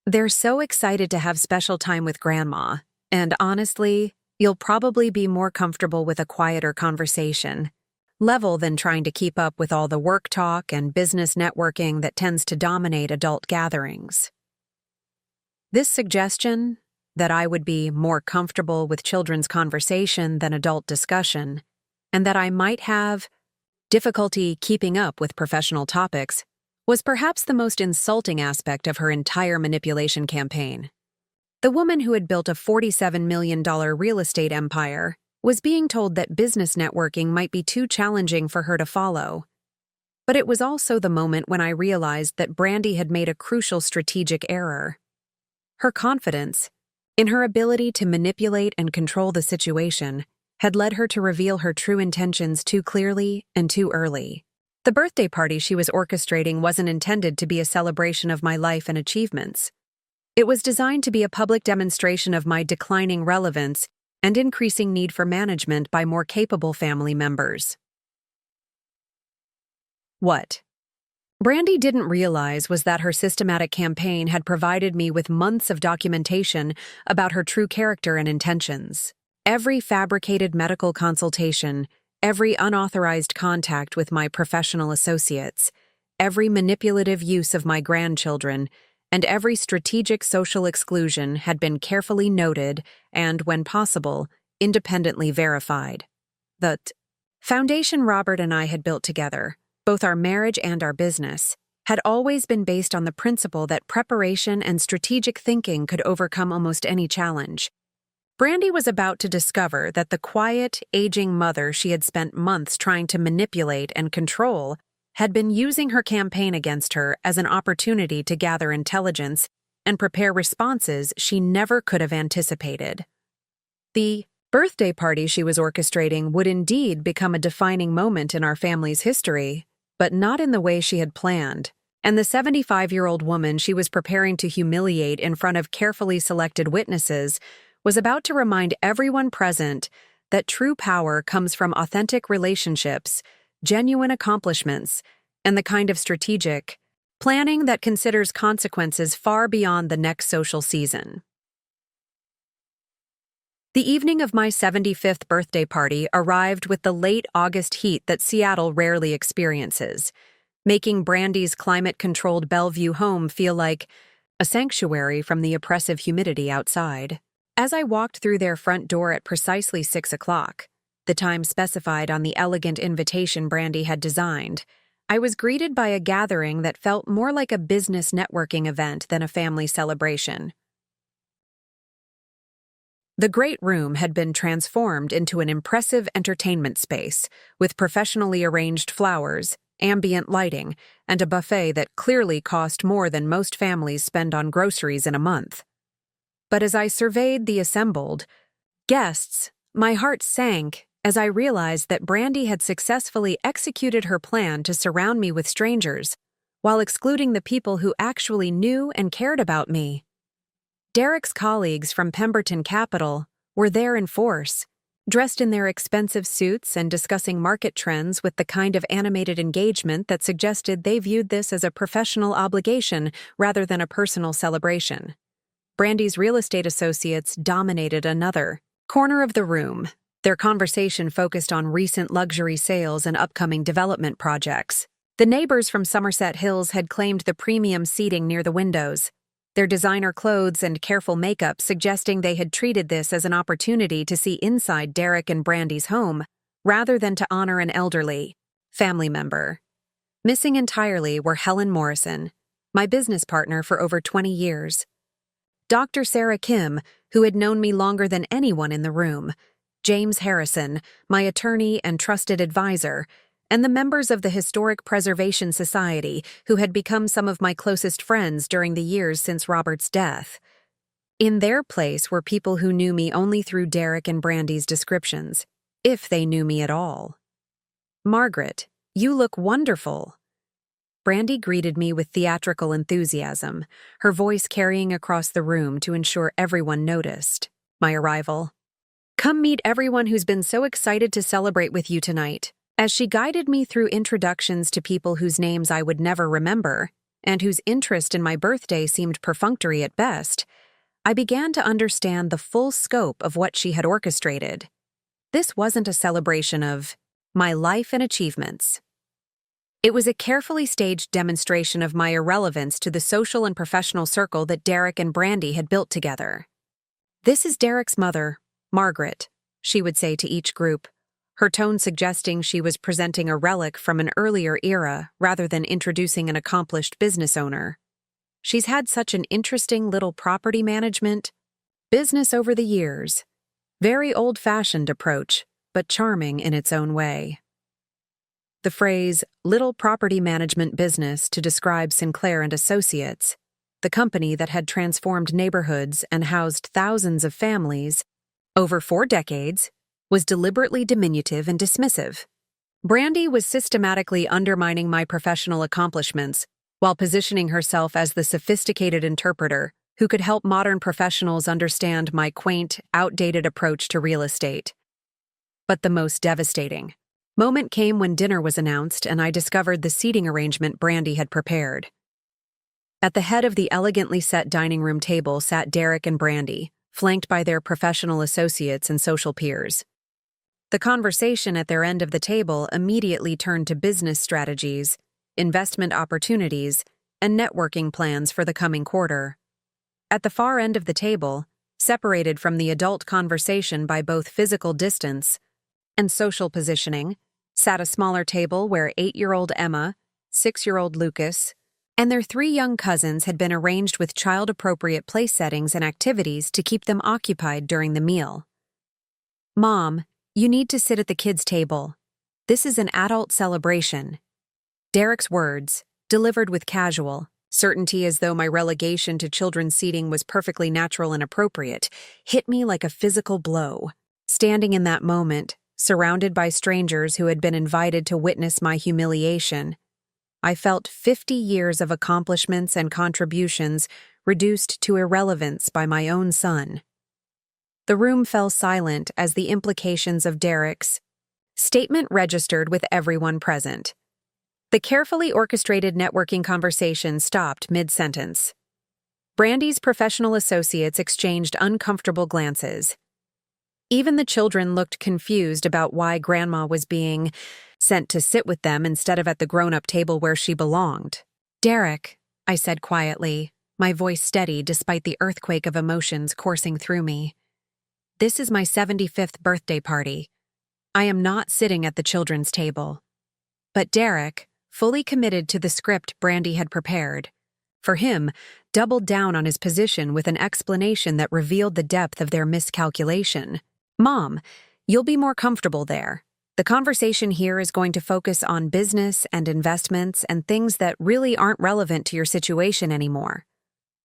"They're so excited to have special time with Grandma, and honestly, you'll probably be more comfortable with a quieter conversation level than trying to keep up with all the work talk and business networking that tends to dominate adult gatherings." This suggestion, that I would be more comfortable with children's conversation than adult discussion, and that I might have difficulty keeping up with professional topics, was perhaps the most insulting aspect of her entire manipulation campaign. The woman who had built a $47 million real estate empire was being told that business networking might be too challenging for her to follow. But it was also the moment when I realized that Brandy had made a crucial strategic error. Her confidence, in her ability to manipulate and control the situation, had led her to reveal her true intentions too clearly and too early. The birthday party she was orchestrating wasn't intended to be a celebration of my life and achievements. It was designed to be a public demonstration of my declining relevance and increasing need for management by more capable family members. What Brandy didn't realize was that her systematic campaign had provided me with months of documentation about her true character and intentions. Every fabricated medical consultation, Every unauthorized contact with my professional associates, every manipulative use of my grandchildren, and every strategic social exclusion had been carefully noted and, when possible, independently verified. The foundation Robert and I had built together, both our marriage and our business, had always been based on the principle that preparation and strategic thinking could overcome almost any challenge. Brandy was about to discover that the quiet, aging mother she had spent months trying to manipulate and control had been using her campaign against her as an opportunity to gather intelligence and prepare responses she never could have anticipated. The birthday party she was orchestrating would indeed become a defining moment in our family's history, but not in the way she had planned, and the 75-year-old woman she was preparing to humiliate in front of carefully selected witnesses was about to remind everyone present that true power comes from authentic relationships, genuine accomplishments, and the kind of strategic planning that considers consequences far beyond the next social season. The evening of my 75th birthday party arrived with the late August heat that Seattle rarely experiences, making Brandy's climate-controlled Bellevue home feel like a sanctuary from the oppressive humidity outside. As I walked through their front door at precisely 6 o'clock, the time specified on the elegant invitation Brandy had designed, I was greeted by a gathering that felt more like a business networking event than a family celebration. The great room had been transformed into an impressive entertainment space, with professionally arranged flowers, ambient lighting, and a buffet that clearly cost more than most families spend on groceries in a month. But as I surveyed the assembled guests, my heart sank as I realized that Brandy had successfully executed her plan to surround me with strangers, while excluding the people who actually knew and cared about me. Derek's colleagues from Pemberton Capital were there in force, dressed in their expensive suits and discussing market trends with the kind of animated engagement that suggested they viewed this as a professional obligation rather than a personal celebration. Brandy's real estate associates dominated another corner of the room, their conversation focused on recent luxury sales and upcoming development projects. The neighbors from Somerset Hills had claimed the premium seating near the windows, their designer clothes and careful makeup suggesting they had treated this as an opportunity to see inside Derek and Brandy's home, rather than to honor an elderly family member. Missing entirely were Helen Morrison, my business partner for over 20 years, Dr. Sarah Kim, who had known me longer than anyone in the room, James Harrison, my attorney and trusted advisor, and the members of the Historic Preservation Society, who had become some of my closest friends during the years since Robert's death. In their place were people who knew me only through Derek and Brandy's descriptions, if they knew me at all. "Margaret, you look wonderful." Brandy greeted me with theatrical enthusiasm, her voice carrying across the room to ensure everyone noticed my arrival. "Come meet everyone who's been so excited to celebrate with you tonight." As she guided me through introductions to people whose names I would never remember, and whose interest in my birthday seemed perfunctory at best, I began to understand the full scope of what she had orchestrated. This wasn't a celebration of my life and achievements. It was a carefully staged demonstration of my irrelevance to the social and professional circle that Derek and Brandy had built together. "This is Derek's mother, Margaret," she would say to each group, her tone suggesting she was presenting a relic from an earlier era rather than introducing an accomplished business owner. "She's had such an interesting little property management business over the years. Very old-fashioned approach, but charming in its own way." The phrase, little property management business, to describe Sinclair and Associates, the company that had transformed neighborhoods and housed thousands of families over 4 decades, was deliberately diminutive and dismissive. Brandy was systematically undermining my professional accomplishments while positioning herself as the sophisticated interpreter who could help modern professionals understand my quaint, outdated approach to real estate. But the most devastating moment came when dinner was announced and I discovered the seating arrangement Brandy had prepared. At the head of the elegantly set dining room table sat Derek and Brandy, flanked by their professional associates and social peers. The conversation at their end of the table immediately turned to business strategies, investment opportunities, and networking plans for the coming quarter. At the far end of the table, separated from the adult conversation by both physical distance and social positioning, sat a smaller table where 8-year-old Emma, 6-year-old Lucas, and their 3 young cousins had been arranged with child-appropriate place settings and activities to keep them occupied during the meal. "Mom, you need to sit at the kids' table. This is an adult celebration." Derek's words, delivered with casual certainty as though my relegation to children's seating was perfectly natural and appropriate, hit me like a physical blow. Standing in that moment, surrounded by strangers who had been invited to witness my humiliation, I felt 50 years of accomplishments and contributions reduced to irrelevance by my own son. The room fell silent as the implications of Derek's statement registered with everyone present. The carefully orchestrated networking conversation stopped mid-sentence. Brandy's professional associates exchanged uncomfortable glances. Even the children looked confused about why Grandma was being sent to sit with them instead of at the grown-up table where she belonged. "Derek," I said quietly, my voice steady despite the earthquake of emotions coursing through me. "This is my 75th birthday party. I am not sitting at the children's table." But Derek, fully committed to the script Brandy had prepared, for him, doubled down on his position with an explanation that revealed the depth of their miscalculation. "Mom, you'll be more comfortable there. The conversation here is going to focus on business and investments and things that really aren't relevant to your situation anymore.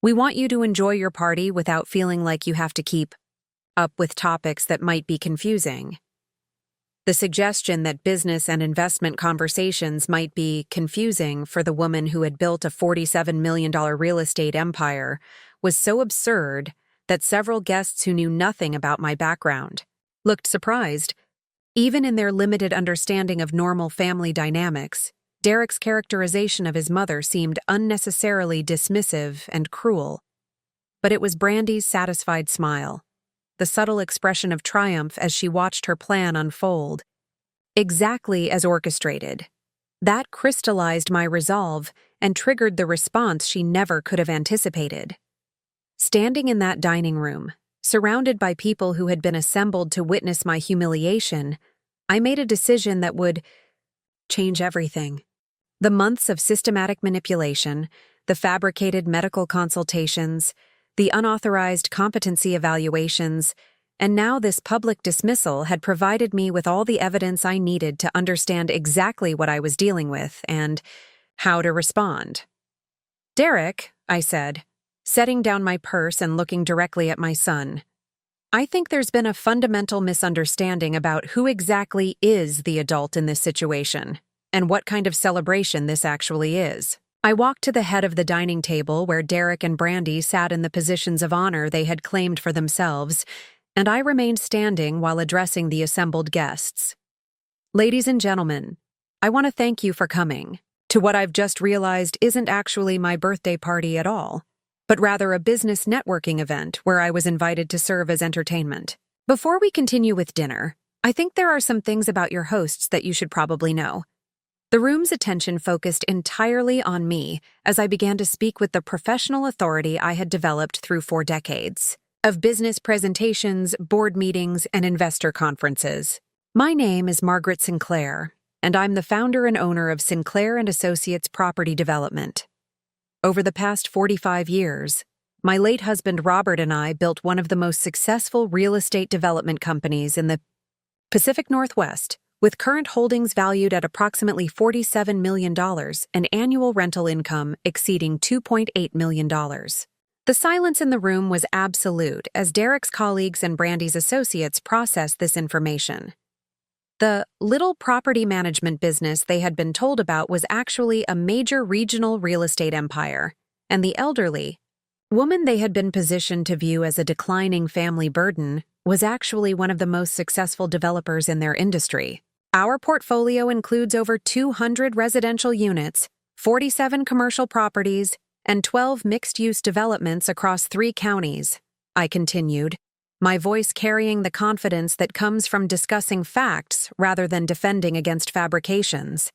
We want you to enjoy your party without feeling like you have to keep up with topics that might be confusing." The suggestion that business and investment conversations might be confusing for the woman who had built a $47 million real estate empire was so absurd that several guests who knew nothing about my background looked surprised. Even in their limited understanding of normal family dynamics, Derek's characterization of his mother seemed unnecessarily dismissive and cruel. But it was Brandy's satisfied smile, the subtle expression of triumph as she watched her plan unfold. Exactly as orchestrated. That crystallized my resolve and triggered the response she never could have anticipated. Standing in that dining room, surrounded by people who had been assembled to witness my humiliation, I made a decision that would change everything. The months of systematic manipulation, the fabricated medical consultations, the unauthorized competency evaluations, and now this public dismissal had provided me with all the evidence I needed to understand exactly what I was dealing with and how to respond. "Derek," I said, setting down my purse and looking directly at my son, "I think there's been a fundamental misunderstanding about who exactly is the adult in this situation and what kind of celebration this actually is." I walked to the head of the dining table where Derek and Brandy sat in the positions of honor they had claimed for themselves, and I remained standing while addressing the assembled guests. "Ladies and gentlemen, I want to thank you for coming to what I've just realized isn't actually my birthday party at all, but rather a business networking event where I was invited to serve as entertainment. Before we continue with dinner, I think there are some things about your hosts that you should probably know." The room's attention focused entirely on me as I began to speak with the professional authority I had developed through 4 decades of business presentations, board meetings, and investor conferences. "My name is Margaret Sinclair, and I'm the founder and owner of Sinclair & Associates Property Development. Over the past 45 years, my late husband Robert and I built one of the most successful real estate development companies in the Pacific Northwest, with current holdings valued at approximately $47 million and annual rental income exceeding $2.8 million. The silence in the room was absolute as Derek's colleagues and Brandy's associates processed this information. The little property management business they had been told about was actually a major regional real estate empire, and the elderly woman they had been positioned to view as a declining family burden was actually one of the most successful developers in their industry. Our portfolio includes over 200 residential units, 47 commercial properties, and 12 mixed-use developments across 3 counties, I continued, my voice carrying the confidence that comes from discussing facts rather than defending against fabrications.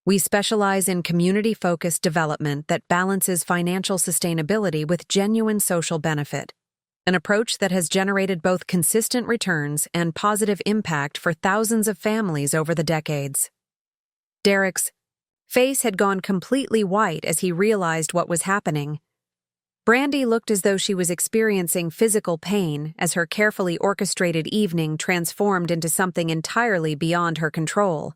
We specialize in community-focused development that balances financial sustainability with genuine social benefit, an approach that has generated both consistent returns and positive impact for thousands of families over the decades. Derek's face had gone completely white as he realized what was happening. Brandy looked as though she was experiencing physical pain as her carefully orchestrated evening transformed into something entirely beyond her control.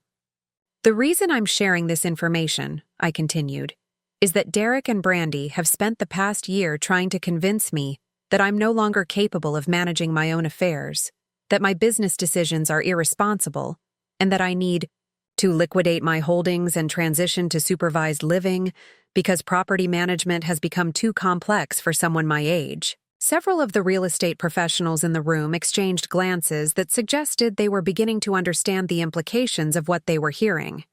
The reason I'm sharing this information, I continued, is that Derek and Brandy have spent the past year trying to convince me that I'm no longer capable of managing my own affairs, that my business decisions are irresponsible, and that I need to liquidate my holdings and transition to supervised living because property management has become too complex for someone my age. Several of the real estate professionals in the room exchanged glances that suggested they were beginning to understand the implications of what they were hearing.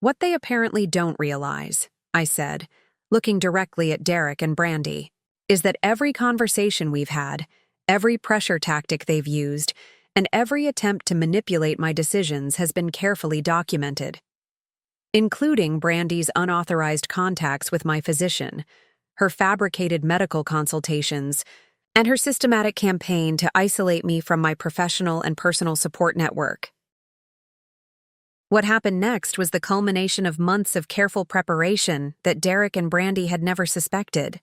What they apparently don't realize, I said, looking directly at Derek and Brandy, is that every conversation we've had, every pressure tactic they've used, and every attempt to manipulate my decisions has been carefully documented, including Brandy's unauthorized contacts with my physician, her fabricated medical consultations, and her systematic campaign to isolate me from my professional and personal support network. What happened next was the culmination of months of careful preparation that Derek and Brandy had never suspected.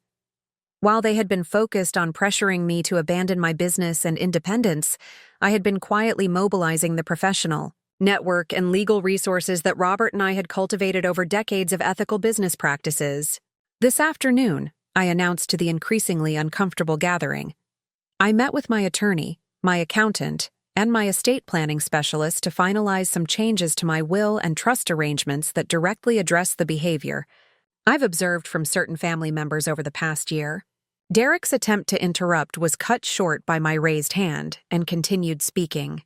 While they had been focused on pressuring me to abandon my business and independence, I had been quietly mobilizing the professional, network, and legal resources that Robert and I had cultivated over decades of ethical business practices. This afternoon, I announced to the increasingly uncomfortable gathering, I met with my attorney, my accountant, and my estate planning specialist to finalize some changes to my will and trust arrangements that directly address the behavior I've observed from certain family members over the past year. Derek's attempt to interrupt was cut short by my raised hand and continued speaking.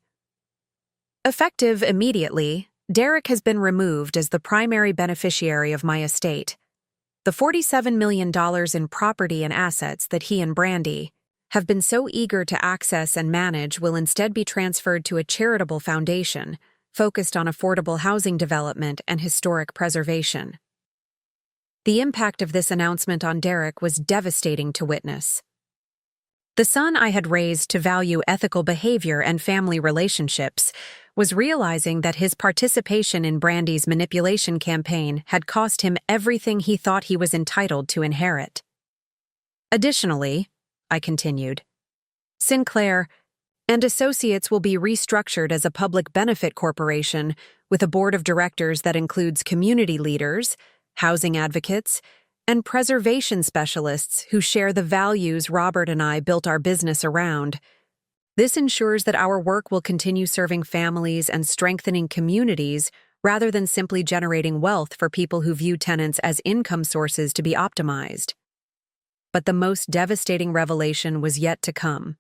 Effective immediately, Derek has been removed as the primary beneficiary of my estate. The $47 million in property and assets that he and Brandy have been so eager to access and manage will instead be transferred to a charitable foundation focused on affordable housing development and historic preservation. The impact of this announcement on Derek was devastating to witness. The son I had raised to value ethical behavior and family relationships was realizing that his participation in Brandy's manipulation campaign had cost him everything he thought he was entitled to inherit. Additionally, I continued, Sinclair and Associates will be restructured as a public benefit corporation with a board of directors that includes community leaders, housing advocates, and preservation specialists who share the values Robert and I built our business around. This ensures that our work will continue serving families and strengthening communities rather than simply generating wealth for people who view tenants as income sources to be optimized. But the most devastating revelation was yet to come.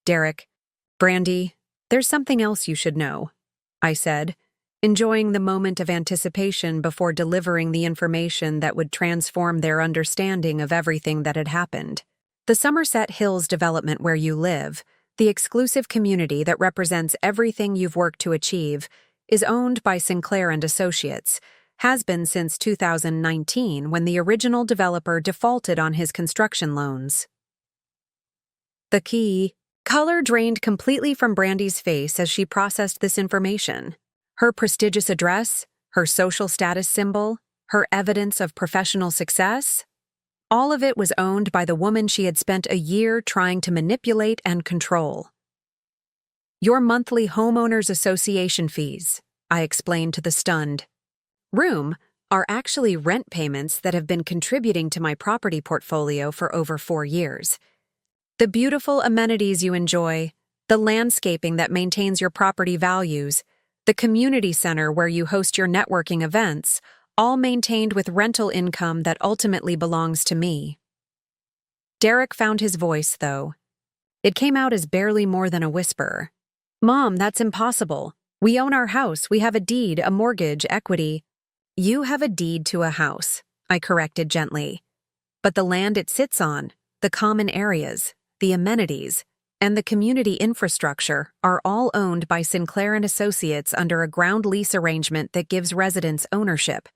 Derek, Brandy, there's something else you should know, I said, enjoying the moment of anticipation before delivering the information that would transform their understanding of everything that had happened. The Somerset Hills development where you live, the exclusive community that represents everything you've worked to achieve, is owned by Sinclair and Associates, has been since 2019 when the original developer defaulted on his construction loans. The key color drained completely from Brandy's face as she processed this information. Her prestigious address, her social status symbol, her evidence of professional success, all of it was owned by the woman she had spent a year trying to manipulate and control. Your monthly homeowners association fees, I explained to the stunned room, are actually rent payments that have been contributing to my property portfolio for over 4 years. The beautiful amenities you enjoy, the landscaping that maintains your property values, the community center where you host your networking events, all maintained with rental income that ultimately belongs to me. Derek found his voice, though. It came out as barely more than a whisper. Mom, that's impossible. We own our house. We have a deed, a mortgage, equity. You have a deed to a house, I corrected gently. But the land it sits on, the common areas, the amenities, and the community infrastructure are all owned by Sinclair and Associates under a ground lease arrangement that gives residents ownership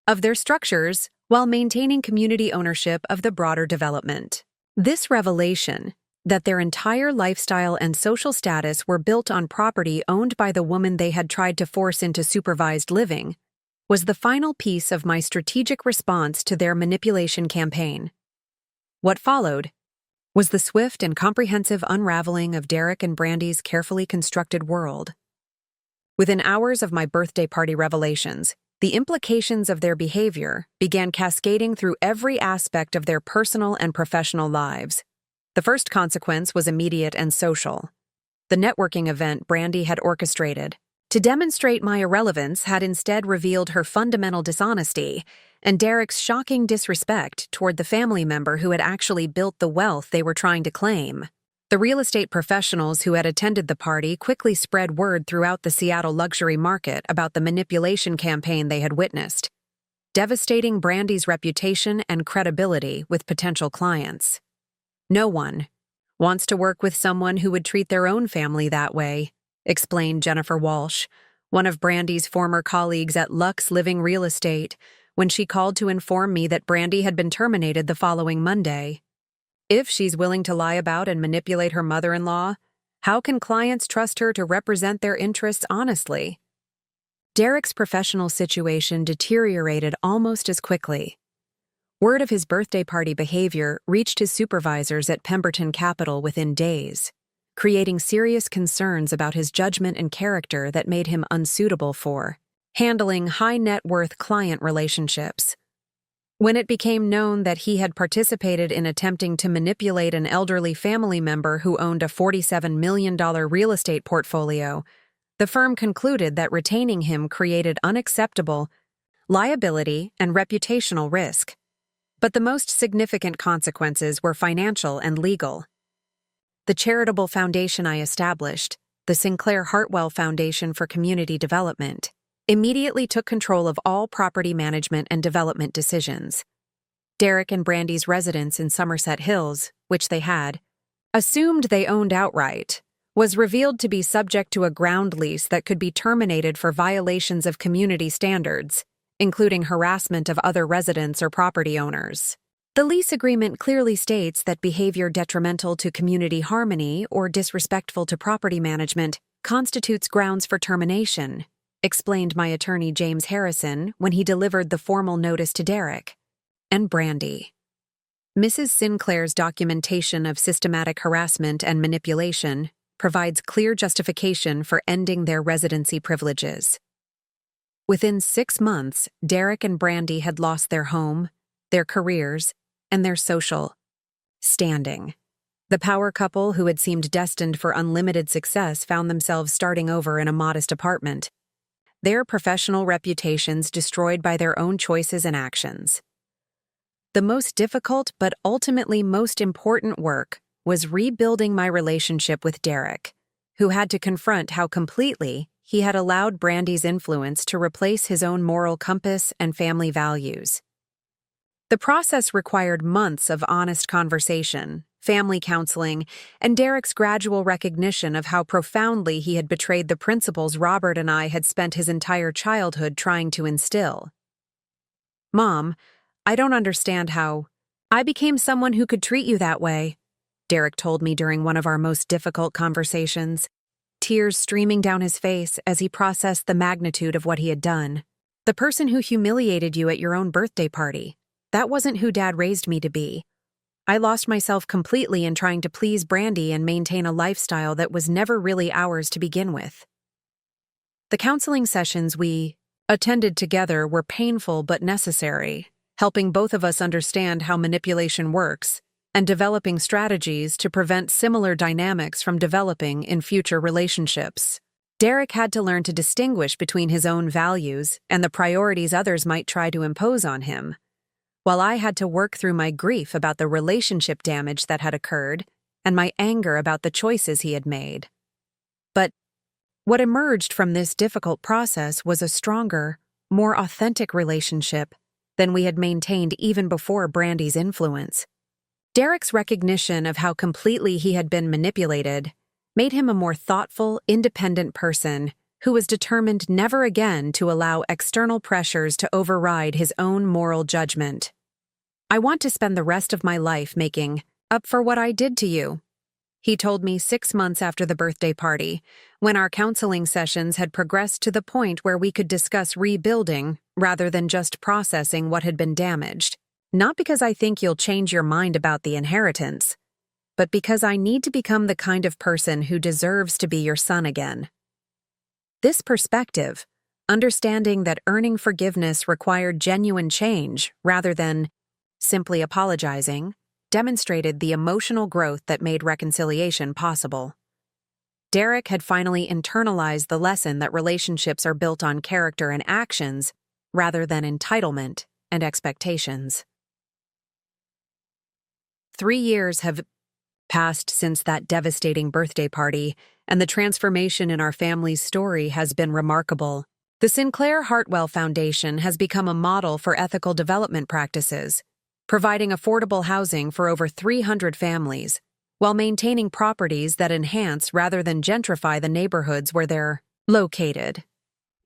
of their structures while maintaining community ownership of the broader development. This revelation, that their entire lifestyle and social status were built on property owned by the woman they had tried to force into supervised living, was the final piece of my strategic response to their manipulation campaign. What followed was the swift and comprehensive unraveling of Derek and Brandy's carefully constructed world. Within hours of my birthday party revelations, the implications of their behavior began cascading through every aspect of their personal and professional lives. The first consequence was immediate and social. The networking event Brandy had orchestrated to demonstrate my irrelevance had instead revealed her fundamental dishonesty and Derek's shocking disrespect toward the family member who had actually built the wealth they were trying to claim. The real estate professionals who had attended the party quickly spread word throughout the Seattle luxury market about the manipulation campaign they had witnessed, devastating Brandy's reputation and credibility with potential clients. No one wants to work with someone who would treat their own family that way, explained Jennifer Walsh, one of Brandy's former colleagues at Lux Living Real Estate, when she called to inform me that Brandy had been terminated the following Monday. If she's willing to lie about and manipulate her mother-in-law, how can clients trust her to represent their interests honestly? Derek's professional situation deteriorated almost as quickly. Word of his birthday party behavior reached his supervisors at Pemberton Capital within days, creating serious concerns about his judgment and character that made him unsuitable for handling high-net-worth client relationships. When it became known that he had participated in attempting to manipulate an elderly family member who owned a $47 million real estate portfolio, the firm concluded that retaining him created unacceptable liability and reputational risk. But the most significant consequences were financial and legal. The charitable foundation I established, the Sinclair Hartwell Foundation for Community Development, immediately took control of all property management and development decisions. Derek and Brandy's residence in Somerset Hills, which they had assumed they owned outright, was revealed to be subject to a ground lease that could be terminated for violations of community standards, including harassment of other residents or property owners. The lease agreement clearly states that behavior detrimental to community harmony or disrespectful to property management constitutes grounds for termination, explained my attorney James Harrison when he delivered the formal notice to Derek and Brandy. Mrs. Sinclair's documentation of systematic harassment and manipulation provides clear justification for ending their residency privileges. Within 6 months, Derek and Brandy had lost their home, their careers, and their social standing. The power couple who had seemed destined for unlimited success found themselves starting over in a modest apartment, their professional reputations destroyed by their own choices and actions. The most difficult but ultimately most important work was rebuilding my relationship with Derek, who had to confront how completely he had allowed Brandy's influence to replace his own moral compass and family values. The process required months of honest conversation, family counseling, and Derek's gradual recognition of how profoundly he had betrayed the principles Robert and I had spent his entire childhood trying to instill. "Mom, I don't understand how I became someone who could treat you that way," Derek told me during one of our most difficult conversations, tears streaming down his face as he processed the magnitude of what he had done. "The person who humiliated you at your own birthday party, that wasn't who Dad raised me to be. I lost myself completely in trying to please Brandy and maintain a lifestyle that was never really ours to begin with." The counseling sessions we attended together were painful but necessary, helping both of us understand how manipulation works and developing strategies to prevent similar dynamics from developing in future relationships. Derek had to learn to distinguish between his own values and the priorities others might try to impose on him, while I had to work through my grief about the relationship damage that had occurred and my anger about the choices he had made. But what emerged from this difficult process was a stronger, more authentic relationship than we had maintained even before Brandy's influence. Derek's recognition of how completely he had been manipulated made him a more thoughtful, independent person who was determined never again to allow external pressures to override his own moral judgment. "I want to spend the rest of my life making up for what I did to you," he told me 6 months after the birthday party, when our counseling sessions had progressed to the point where we could discuss rebuilding rather than just processing what had been damaged. "Not because I think you'll change your mind about the inheritance, but because I need to become the kind of person who deserves to be your son again." This perspective, understanding that earning forgiveness required genuine change rather than simply apologizing, demonstrated the emotional growth that made reconciliation possible. Derek had finally internalized the lesson that relationships are built on character and actions rather than entitlement and expectations. 3 years have passed since that devastating birthday party, and the transformation in our family's story has been remarkable. The Sinclair Hartwell Foundation has become a model for ethical development practices, providing affordable housing for over 300 families, while maintaining properties that enhance rather than gentrify the neighborhoods where they're located.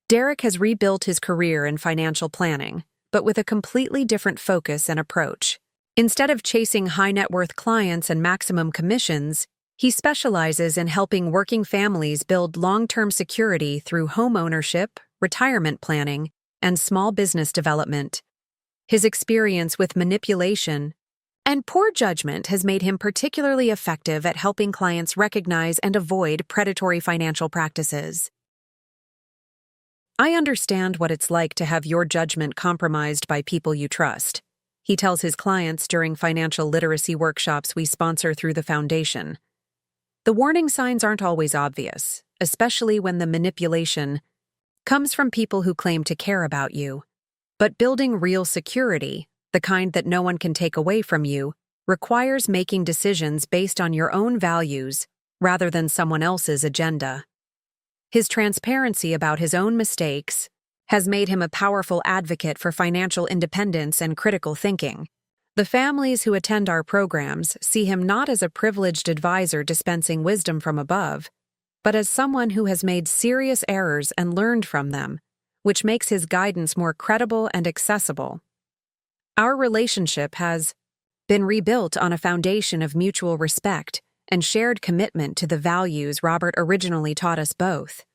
Derek has rebuilt his career in financial planning, but with a completely different focus and approach. Instead of chasing high-net-worth clients and maximum commissions, he specializes in helping working families build long-term security through home ownership, retirement planning, and small business development. His experience with manipulation and poor judgment has made him particularly effective at helping clients recognize and avoid predatory financial practices. "I understand what it's like to have your judgment compromised by people you trust," he tells his clients during financial literacy workshops we sponsor through the foundation. "The warning signs aren't always obvious, especially when the manipulation comes from people who claim to care about you. But building real security, the kind that no one can take away from you, requires making decisions based on your own values rather than someone else's agenda." His transparency about his own mistakes has made him a powerful advocate for financial independence and critical thinking. The families who attend our programs see him not as a privileged advisor dispensing wisdom from above, but as someone who has made serious errors and learned from them, which makes his guidance more credible and accessible. Our relationship has been rebuilt on a foundation of mutual respect and shared commitment to the values Robert originally taught us both.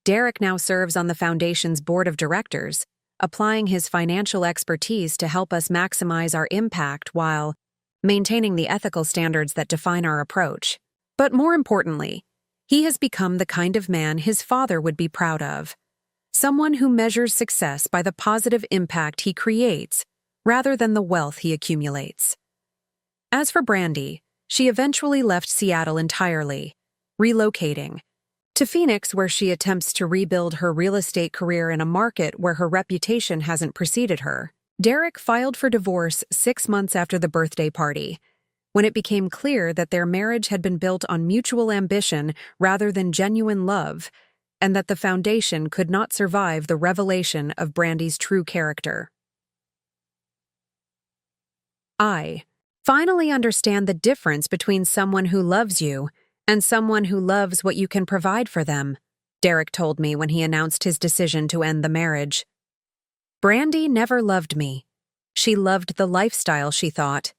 Derek now serves on the Foundation's board of directors, applying his financial expertise to help us maximize our impact while maintaining the ethical standards that define our approach. But more importantly, he has become the kind of man his father would be proud of, someone who measures success by the positive impact he creates rather than the wealth he accumulates. As for Brandy, she eventually left Seattle entirely, relocating to Phoenix, where she attempts to rebuild her real estate career in a market where her reputation hasn't preceded her. Derek filed for divorce 6 months after the birthday party, when it became clear that their marriage had been built on mutual ambition rather than genuine love, and that the foundation could not survive the revelation of Brandy's true character. "I finally understand the difference between someone who loves you and someone who loves what you can provide for them," Derek told me when he announced his decision to end the marriage. "Brandy never loved me. She loved the lifestyle she thought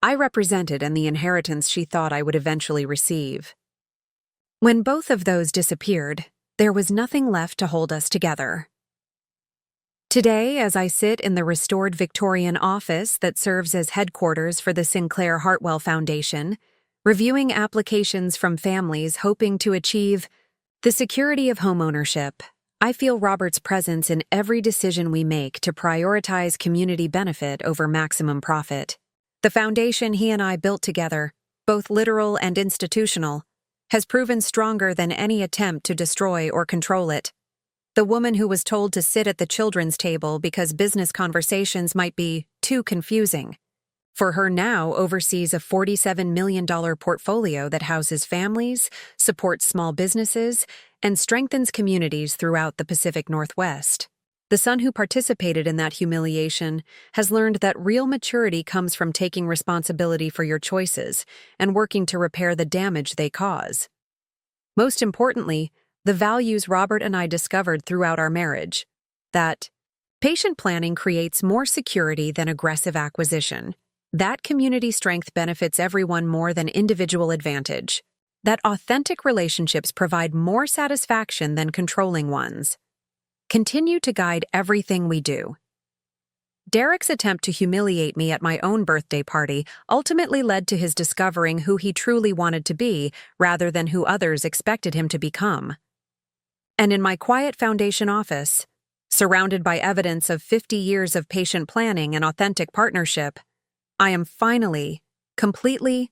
I represented and the inheritance she thought I would eventually receive. When both of those disappeared, there was nothing left to hold us together." Today, as I sit in the restored Victorian office that serves as headquarters for the Sinclair Hartwell Foundation, reviewing applications from families hoping to achieve the security of homeownership, I feel Robert's presence in every decision we make to prioritize community benefit over maximum profit. The foundation he and I built together, both literal and institutional, has proven stronger than any attempt to destroy or control it. The woman who was told to sit at the children's table because business conversations might be too confusing, for her now oversees a $47 million portfolio that houses families, supports small businesses, and strengthens communities throughout the Pacific Northwest. The son who participated in that humiliation has learned that real maturity comes from taking responsibility for your choices and working to repair the damage they cause. Most importantly, the values Robert and I discovered throughout our marriage: that patient planning creates more security than aggressive acquisition, that community strength benefits everyone more than individual advantage, that authentic relationships provide more satisfaction than controlling ones, continue to guide everything we do. Derek's attempt to humiliate me at my own birthday party ultimately led to his discovering who he truly wanted to be rather than who others expected him to become. And in my quiet foundation office, surrounded by evidence of 50 years of patient planning and authentic partnership, I am finally, completely,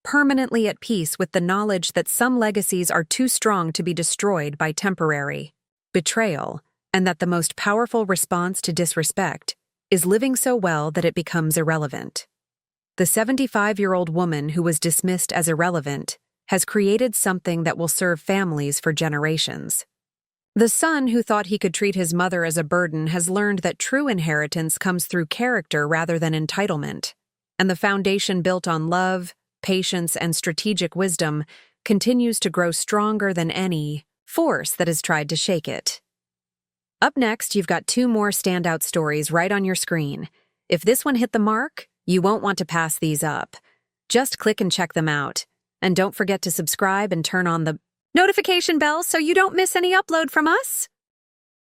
permanently at peace with the knowledge that some legacies are too strong to be destroyed by temporary betrayal, and that the most powerful response to disrespect is living so well that it becomes irrelevant. The 75-year-old woman who was dismissed as irrelevant has created something that will serve families for generations. The son who thought he could treat his mother as a burden has learned that true inheritance comes through character rather than entitlement, and the foundation built on love, patience, and strategic wisdom continues to grow stronger than any force that has tried to shake it. Up next, you've got 2 more standout stories right on your screen. If this one hit the mark, you won't want to pass these up. Just click and check them out. And don't forget to subscribe and turn on the notification bell so you don't miss any upload from us.